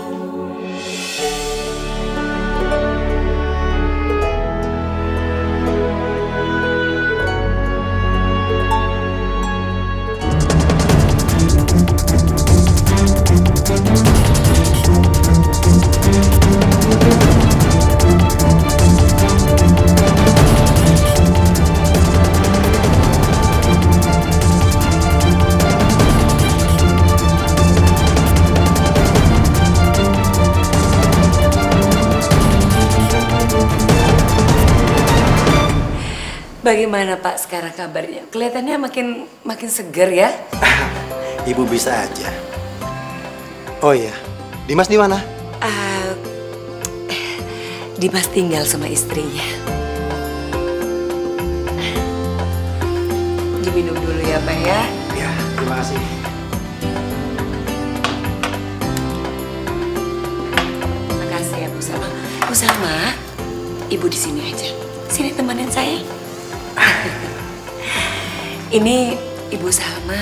Bagaimana Pak sekarang kabarnya? Kelihatannya makin seger ya? Ibu bisa aja. Oh iya, Dimas di mana? Dimas tinggal sama istrinya. Diminum dulu ya Pak ya? Ya, terima kasih. Makasih ya Bu Salma. Bu Salma, Ibu di sini aja. Sini temenin saya. Ini Ibu Salma,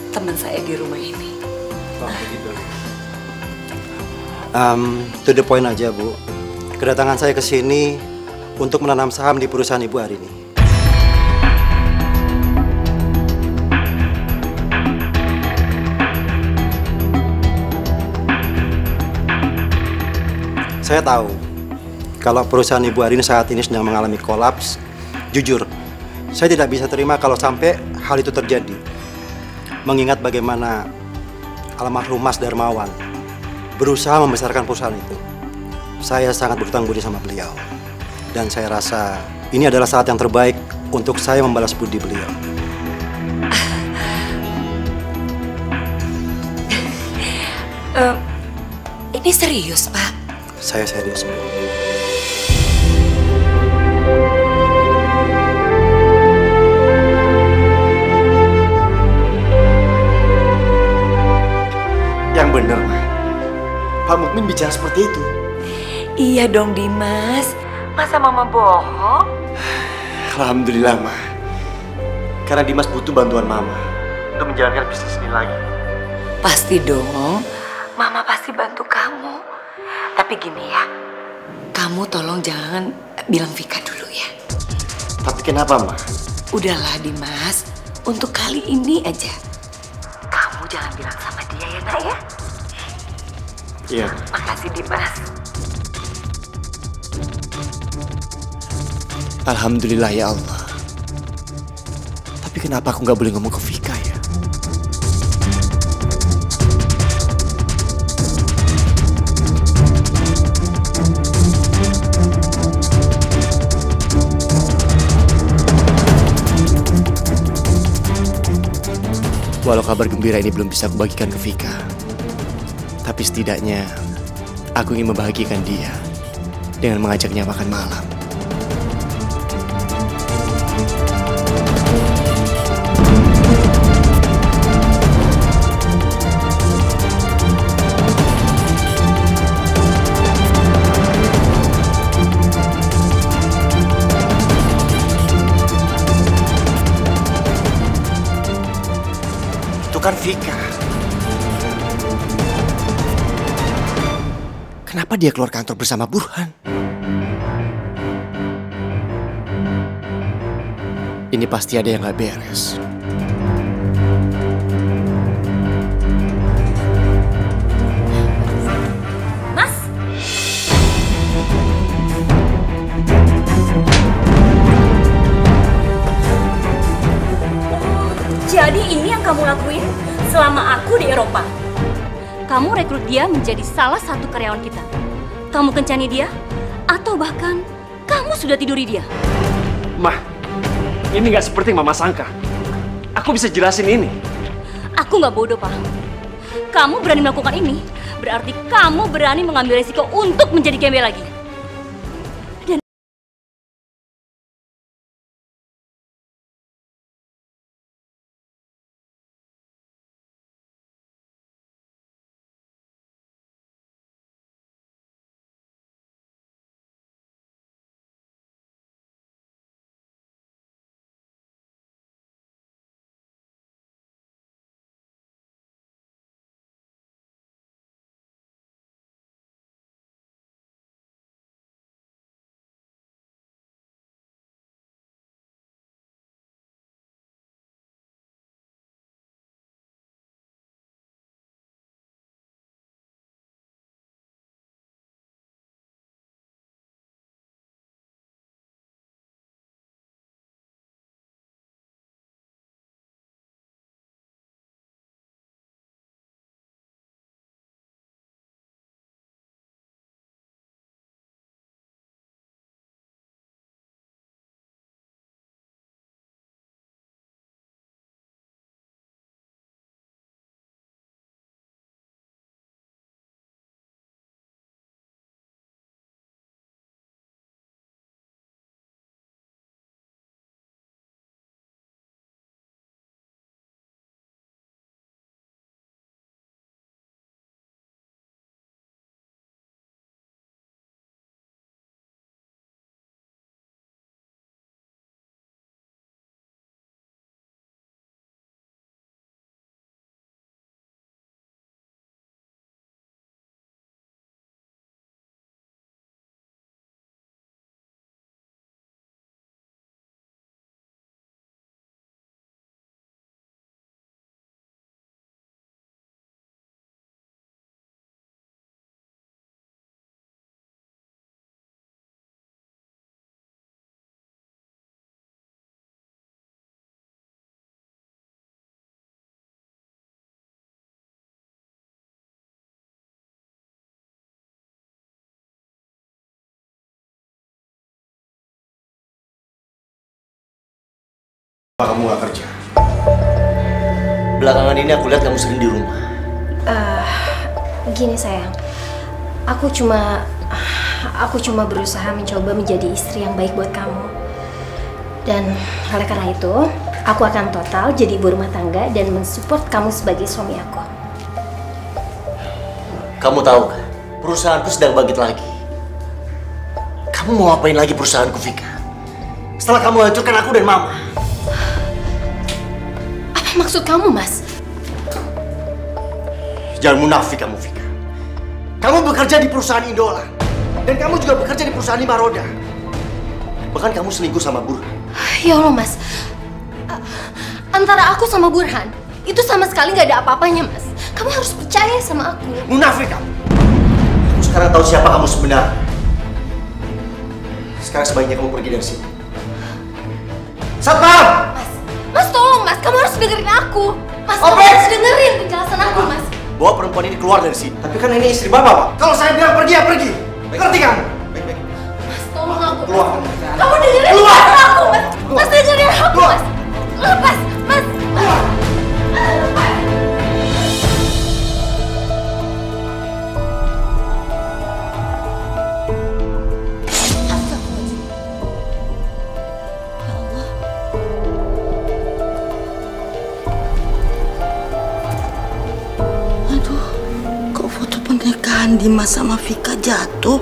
teman saya di rumah ini. Oh begitu. To the point aja Bu. Kedatangan saya ke sini untuk menanam saham di perusahaan Ibu hari ini. Saya tahu kalau perusahaan Ibu hari ini saat ini sedang mengalami kolaps. Jujur, saya tidak bisa terima kalau sampai hal itu terjadi. Mengingat bagaimana almarhum Mas Darmawan berusaha membesarkan perusahaan itu. Saya sangat berhutang budi sama beliau. Dan saya rasa ini adalah saat yang terbaik untuk saya membalas budi beliau. Ini serius, Pak? Saya serius, Bu. Yang benar, Ma. Pak Mukmin bicara seperti itu. Iya dong, Dimas. Masa Mama bohong? Alhamdulillah, Ma. Karena Dimas butuh bantuan Mama untuk menjalankan bisnis ini lagi. Pasti dong. Mama pasti bantu kamu. Tapi gini ya, kamu tolong jangan bilang Vika dulu ya. Tapi kenapa, Ma? Udahlah, Dimas. Untuk kali ini aja. Kamu jangan bilang sama dia ya, Nak ya? Iya. Makasih, Dimas. Alhamdulillah ya Allah. Tapi kenapa aku nggak boleh ngomong ke Vika ya? Walau kabar gembira ini belum bisa aku bagikan ke Vika, tapi setidaknya aku ingin membahagiakan dia dengan mengajaknya makan malam. Itu kan Vika. Kenapa dia keluar kantor bersama Burhan? Ini pasti ada yang gak beres. kamu rekrut dia menjadi salah satu karyawan kita. Kamu kencani dia, atau bahkan kamu sudah tiduri dia. Mah, ini nggak seperti yang Mama sangka. Aku bisa jelasin ini. Aku nggak bodoh, Pak. Kamu berani melakukan ini, berarti kamu berani mengambil resiko untuk menjadi gembel lagi. Kenapa kamu gak kerja? Belakangan ini aku lihat kamu sering di rumah. Gini sayang, aku cuma berusaha mencoba menjadi istri yang baik buat kamu. Dan oleh karena itu, aku akan total jadi ibu rumah tangga dan mensupport kamu sebagai suami aku. Kamu tahu kan, perusahaanku sedang bangkit lagi. Kamu mau ngapain lagi perusahaanku, Vika? Setelah kamu hancurkan aku dan Mama. Apa maksud kamu, Mas? Jangan munafik kamu, Vika. Kamu bekerja di perusahaan Indolan. Dan kamu juga bekerja di perusahaan Lima Roda. Bahkan kamu selingkuh sama Burhan. Ya Allah, Mas. Antara aku sama Burhan, itu sama sekali nggak ada apa-apanya, Mas. Kamu harus percaya sama aku. Munafik kamu. Aku sekarang tahu siapa kamu sebenarnya. Sekarang sebaiknya kamu pergi dari sini. Satpam! Mas tolong, Mas. Kamu harus dengerin aku. Mas, kamu harus dengerin penjelasan aku, Mas. Bawa perempuan ini keluar dari sini. Tapi kan ini istri Bapak, Pak. Kalau saya bilang pergi, ya pergi. Ngerti kamu? Baik-baik. Mas, tolong aku. Keluar. Kamu dengerin penjelasan aku, Mas. Mas, dengerin aku, Mas. Lepas, Mas. Lepas. Pernikahan Dimas sama Vika jatuh.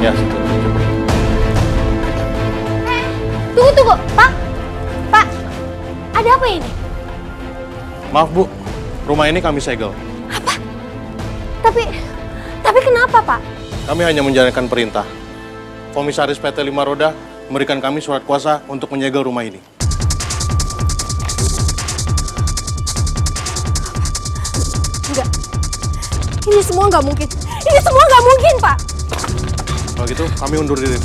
Ya, situ. Tunggu, Pak. Pak, ada apa ini? Maaf, Bu. Rumah ini kami segel. Apa? Tapi kenapa, Pak? Kami hanya menjalankan perintah. Komisaris PT Lima Roda memberikan kami surat kuasa untuk menyegel rumah ini. Enggak. Ini semua nggak mungkin. Ini semua nggak mungkin, Pak. Kalau gitu, kami undur diri.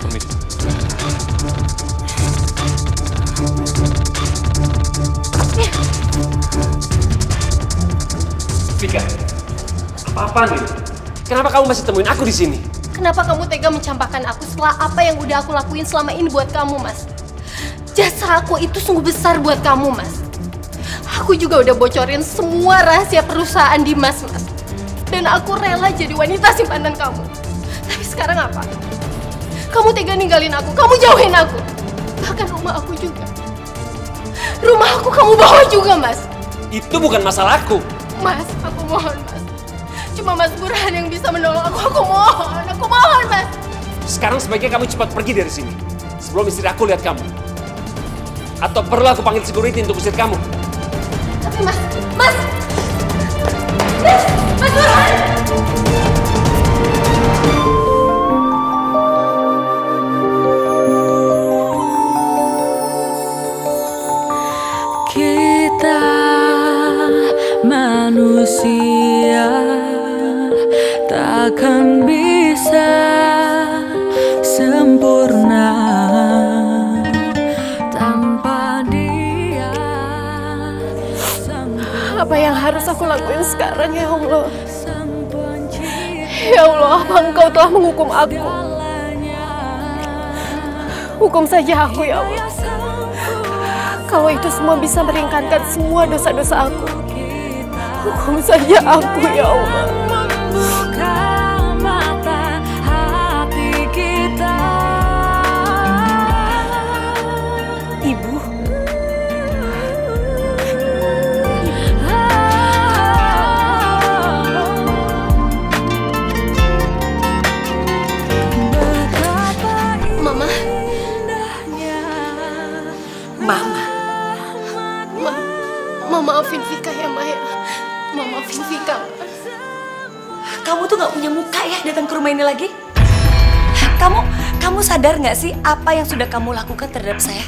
Permisi. Apa nih? Kenapa kamu masih temuin aku di sini? Kenapa kamu tega mencampakkan aku setelah apa yang udah aku lakuin selama ini buat kamu, Mas? Jasa aku itu sungguh besar buat kamu, Mas. Aku juga udah bocorin semua rahasia perusahaan Dimas, Mas. Dan aku rela jadi wanita simpanan kamu. Tapi sekarang apa? Kamu tega ninggalin aku, kamu jauhin aku. Bahkan rumah aku juga. Rumah aku kamu bawa juga, Mas. Itu bukan masalahku. Mas, aku mohon, Mas. Cuma Mas Burhan yang bisa menolong aku mohon, Mas. Sekarang sebaiknya kamu cepat pergi dari sini. Sebelum istri aku lihat kamu. Atau perlu aku panggil security untuk usir kamu? Tapi Mas Burhan! Kita manusia takkan bisa sempurna tanpa dia. Apa yang harus aku lakuin sekarang, ya Allah? Ya Allah, apa Engkau telah menghukum aku? Hukum saja aku, ya Allah. Kalau itu semua bisa meringankan semua dosa-dosa aku, hukum saja aku, ya Allah. Membuka mata hati kita. Ibu. Mama maafin Vika ya, Maya. Mama maafin Vika. Kamu tuh gak punya muka ya datang ke rumah ini lagi? Kamu sadar gak sih apa yang sudah kamu lakukan terhadap saya?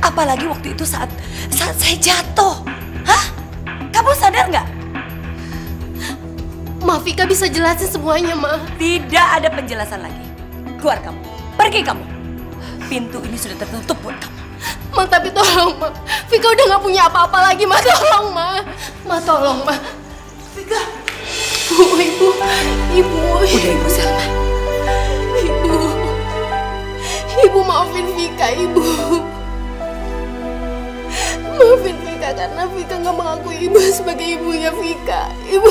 Apalagi waktu itu saat saya jatuh. Hah? Kamu sadar gak? Ma, Vika bisa jelasin semuanya, Ma. Tidak ada penjelasan lagi. Keluar kamu. Pergi kamu. Pintu ini sudah tertutup buat kamu. Ma, tapi tolong, Ma. Vika udah gak punya apa-apa lagi, Ma. Tolong, Ma. Ma, tolong, Ma. Vika. Ibu. Udah, Ibu Selma. Ibu maafin Vika, Ibu. Maafin Vika karena Vika gak mengakui Ibu sebagai ibunya Vika. Ibu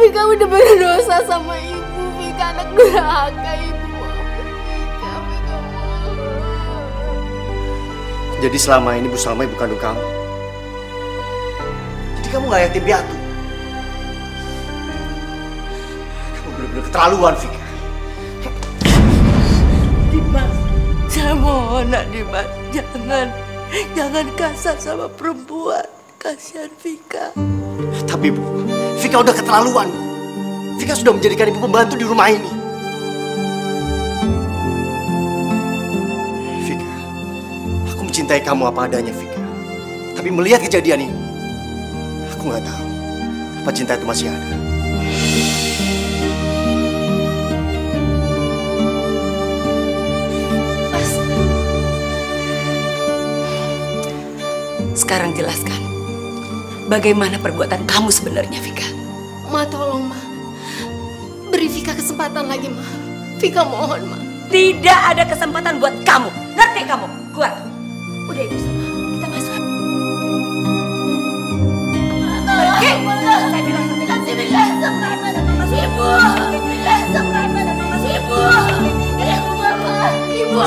Vika udah berdosa sama Ibu. Vika anak durhaka, Ibu. Jadi selama ini Bu Salma ibu kandung kamu. Jadi kamu gak yatim piatu. Kamu benar-benar keterlaluan, Vika. Dimas, saya mohon nak Dimas, jangan kasar sama perempuan. Kasihan Vika. Tapi Bu, Vika udah keterlaluan. Vika sudah menjadikan ibu pembantu di rumah ini. Cintai kamu apa adanya, Vika. Tapi melihat kejadian ini, aku nggak tahu apa cinta itu masih ada. Mas, sekarang jelaskan bagaimana perbuatan kamu sebenarnya, Vika. Ma, tolong, Ma. Beri Vika kesempatan lagi, Ma. Vika mohon, Ma. Tidak ada kesempatan buat kamu. Ngerti kamu? Keluar. Udah, Ibu sama. Kita masuk. Pergi. Saya bilang kasih Vika kesempatan. Ibu. Vika kesempatan. Ibu. Ibu, Mama. Ibu.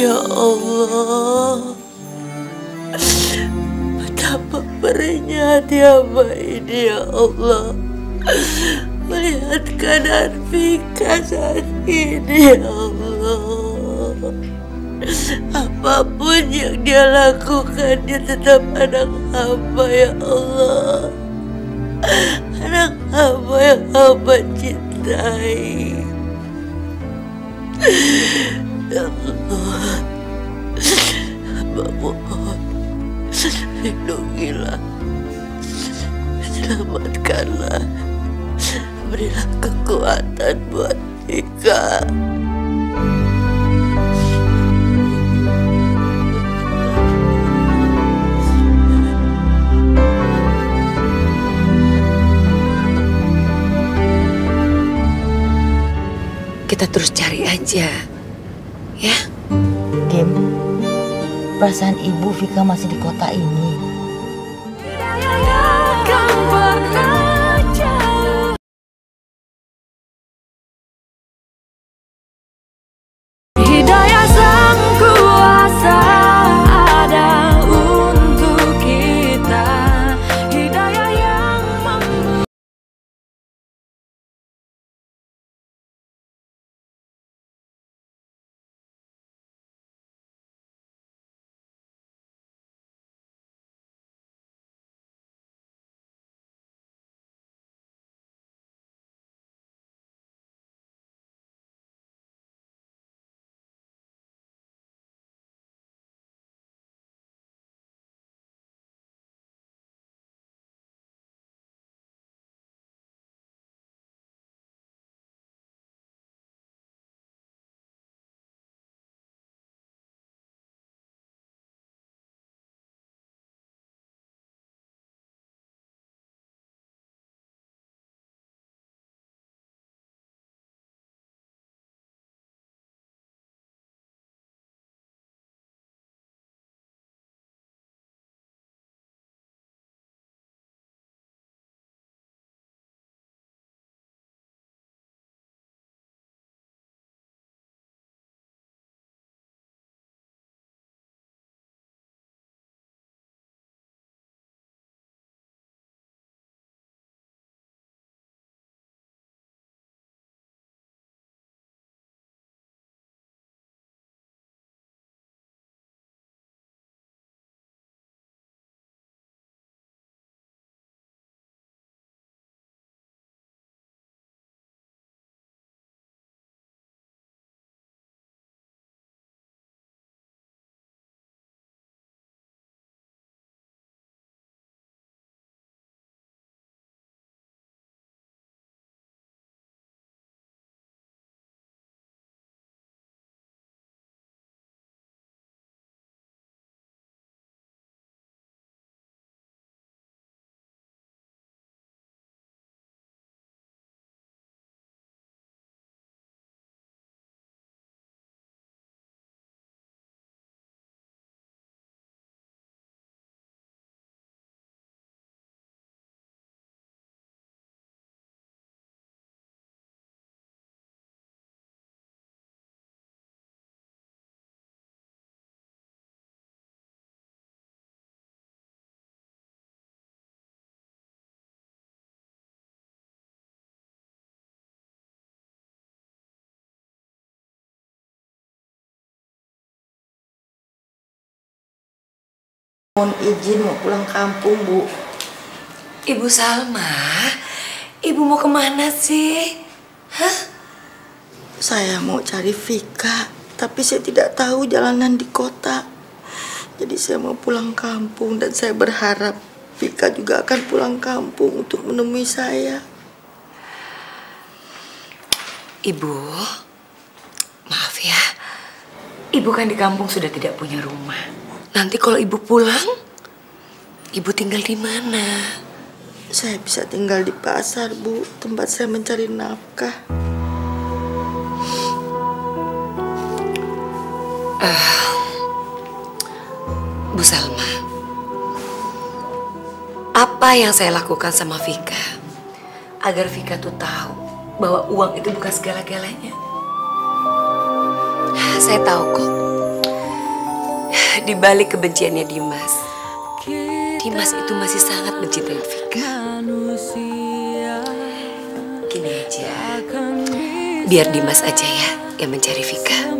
Ya Allah, betapa perihnya hati hamba ini, ya Allah. Melihat keadaan Vika saat ini, ya Allah. Apapun yang dia lakukan, dia tetap anak hamba, ya Allah. Anak hamba yang hamba cintai. Ya Allah, hamba mohon, lindungilah, selamatkanlah berilah kekuatan buat Vika. Kita terus cari aja, ya. Kim, perasaan ibu Vika masih di kota ini. Hidayah Sang Kuasa ada untuk kita. Hidayah yang Mohon izin mau pulang kampung, Bu. Ibu Salma, Ibu mau kemana sih? Hah? Saya mau cari Vika, tapi saya tidak tahu jalanan di kota. Jadi saya mau pulang kampung dan saya berharap Vika juga akan pulang kampung untuk menemui saya. Ibu, maaf ya. Ibu kan di kampung sudah tidak punya rumah. Nanti kalau Ibu pulang, Ibu tinggal di mana? Saya bisa tinggal di pasar, Bu, tempat saya mencari nafkah. Bu Salma, apa yang saya lakukan sama Vika agar Vika tuh tahu bahwa uang itu bukan segala-galanya. Saya tahu kok, di balik kebenciannya Dimas itu masih sangat mencintai Vika. Gini aja, biar Dimas aja ya yang mencari Vika.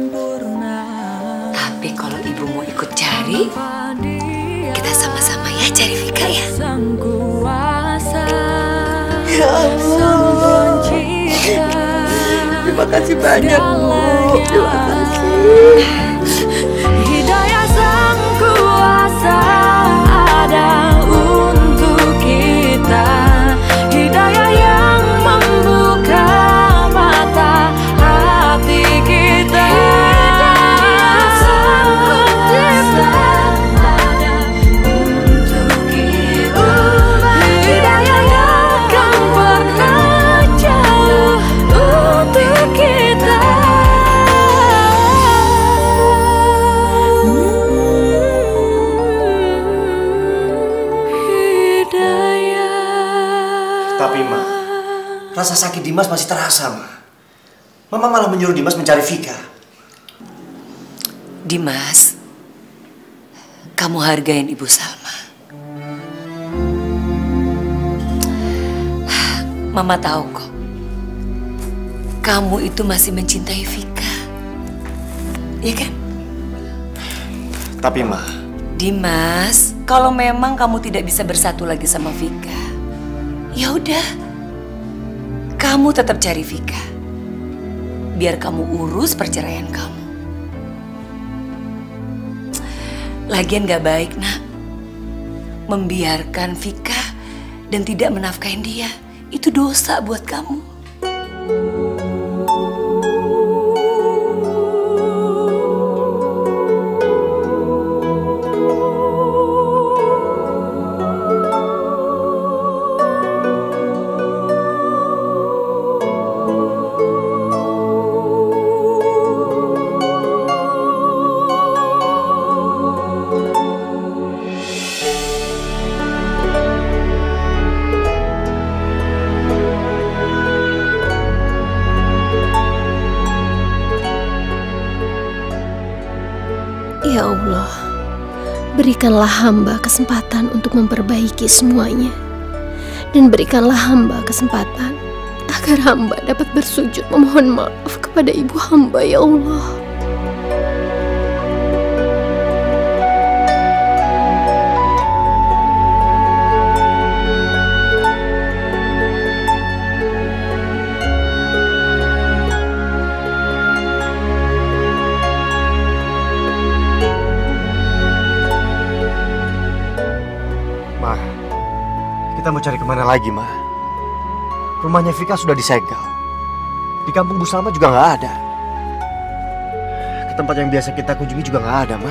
Tapi kalau Ibu mau ikut cari, kita sama-sama ya cari Vika ya. Ya Allah, terima kasih banyak, Bu. Terima kasih. Hidayah Sang Kuasa ada untuk kita. Hidayah yang membuat Rasa sakit Dimas masih terasa, Ma. Mama malah menyuruh Dimas mencari Vika. Dimas, kamu hargain Ibu Salma. Mama tahu kok, kamu itu masih mencintai Vika, ya kan? Tapi, Ma, Dimas, kalau memang kamu tidak bisa bersatu lagi sama Vika, ya udah, kamu tetap cari Vika. Biar kamu urus perceraian kamu. Lagian gak baik, Nak, membiarkan Vika dan tidak menafkahin dia. Itu dosa buat kamu. Ya Allah, berikanlah hamba kesempatan untuk memperbaiki semuanya. Dan berikanlah hamba kesempatan agar hamba dapat bersujud memohon maaf kepada ibu hamba, ya Allah. Kita mau cari kemana lagi, Ma? Rumahnya Vika sudah disegel. Di kampung Bu Salma juga nggak ada. Ke tempat yang biasa kita kunjungi juga nggak ada, Ma.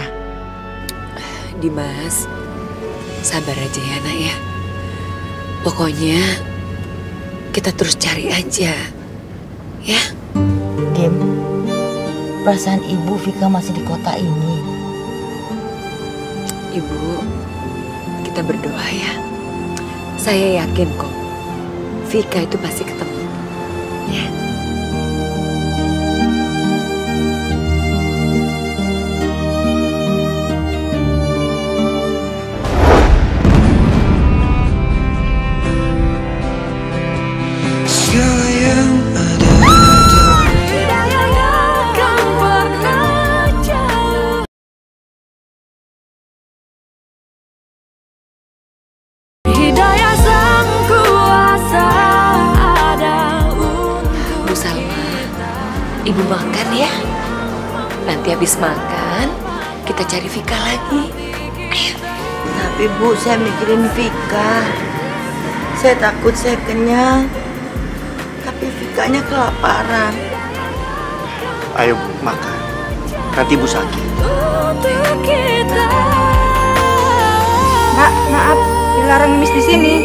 Dimas, sabar aja ya, Nak ya. Pokoknya kita terus cari aja, ya. Kim, perasaan ibu Vika masih di kota ini. Ibu, kita berdoa ya. Saya yakin kok, Vika itu pasti ketemu, ya. Ibu makan ya. Nanti habis makan, kita cari Vika lagi. Ayo. Tapi Bu, saya mikirin Vika. Saya takut saya kenyang. Tapi Vikanya kelaparan. Ayo, Bu, makan. Nanti Ibu sakit. Mbak, maaf, dilarang ngemis di sini.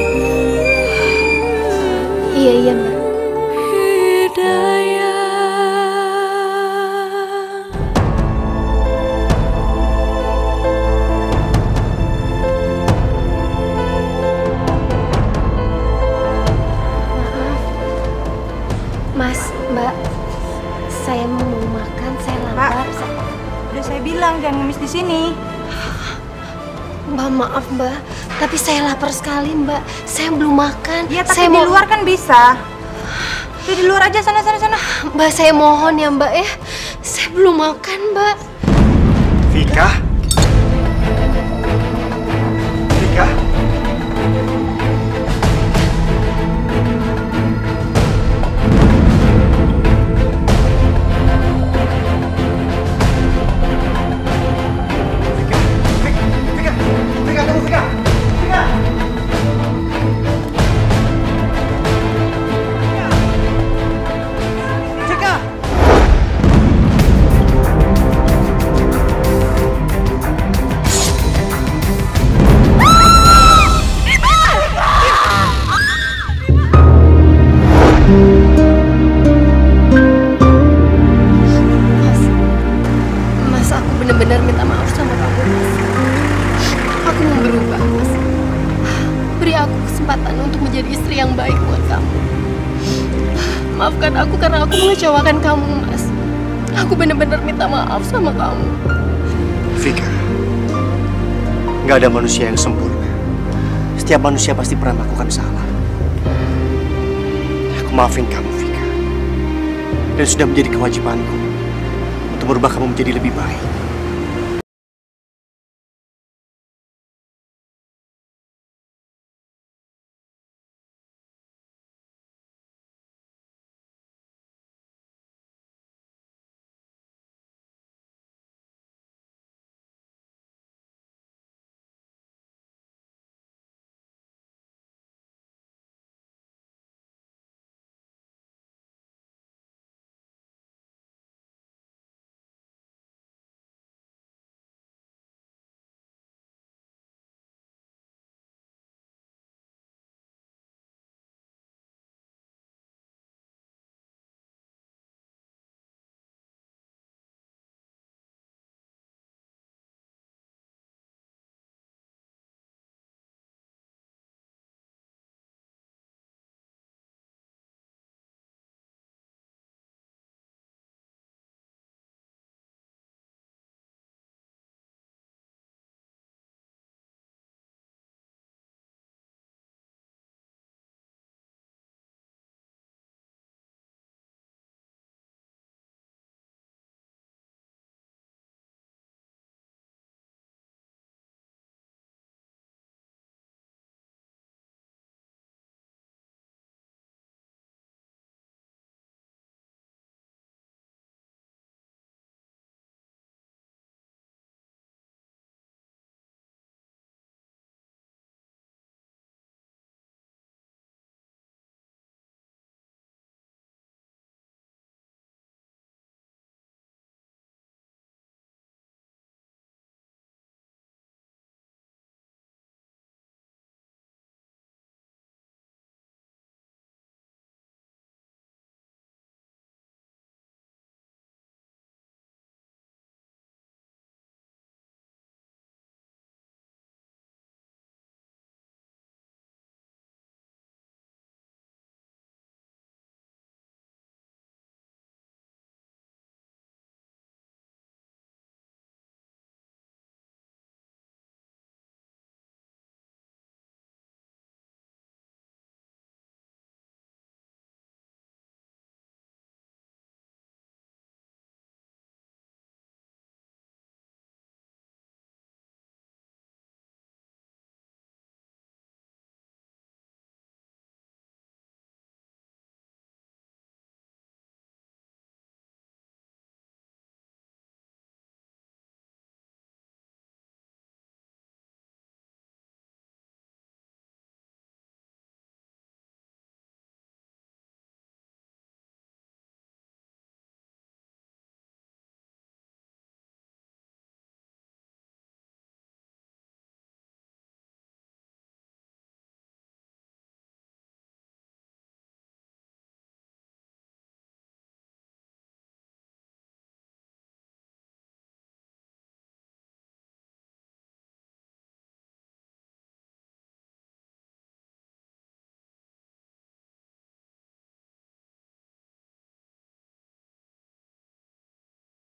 Iya, Mbak. Mas, Mbak, saya mau makan, saya lapar. Udah saya bilang jangan ngemis di sini. Mbak, maaf Mbak, tapi saya lapar sekali Mbak. Saya belum makan. Iya, tapi saya di luar kan bisa. Udah di luar aja, sana. Mbak, saya mohon ya Mbak ya. Saya belum makan Mbak. Vika? Vika? Benar-benar minta maaf sama kamu, Mas. Aku mau berubah, Mas. Beri aku kesempatan untuk menjadi istri yang baik buat kamu. Maafkan aku karena aku mengecewakan kamu, Mas. Aku benar-benar minta maaf sama kamu. Vika, nggak ada manusia yang sempurna. Setiap manusia pasti pernah melakukan salah. Aku maafin kamu, Vika. Dan sudah menjadi kewajibanku untuk merubah kamu menjadi lebih baik.